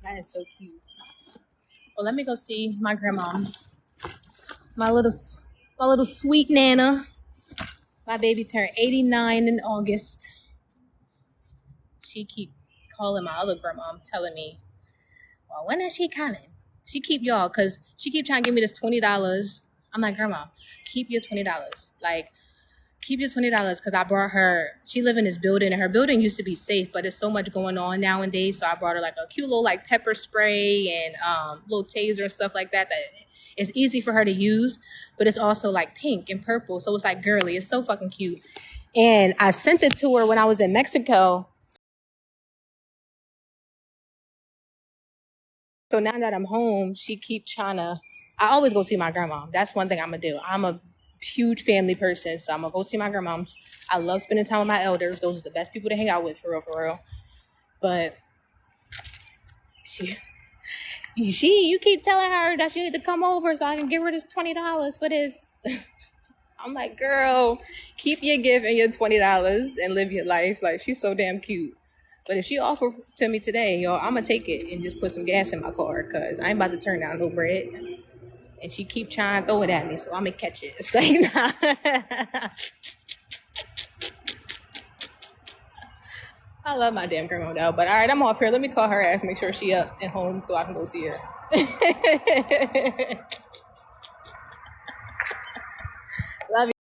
That is so cute. Well, let me go see my grandma. My little sweet Nana. My baby turned 89 in August. She keep calling my other grandma, telling me, well, when is she coming? She keep y'all, because she keep trying to give me this $20. I'm like, Grandma, keep your $20. Like, keep your $20 because I brought her. She live in this building, and her building used to be safe, but there's so much going on nowadays. So I brought her like a cute little like pepper spray and little taser and stuff like that. That it's easy for her to use, but it's also like pink and purple, so it's like girly. It's so fucking cute. And I sent it to her when I was in Mexico. So now that I'm home, she keep trying to. I always go see my grandma. That's one thing I'm going to do. I'm a huge family person, so I'm going to go see my grandmoms. I love spending time with my elders. Those are the best people to hang out with, for real, for real. But You keep telling her that she need to come over so I can give her this $20 for this. I'm like, girl, keep your gift and your $20 and live your life. Like, she's so damn cute. But if she offer to me today, yo, I'm gonna take it and just put some gas in my car because I ain't about to turn down no bread. And she keep trying to throw it at me, so I'm gonna catch it. It's like, nah. I love my damn grandma though. But all right, I'm off here. Let me call her ass, make sure she up and home so I can go see her.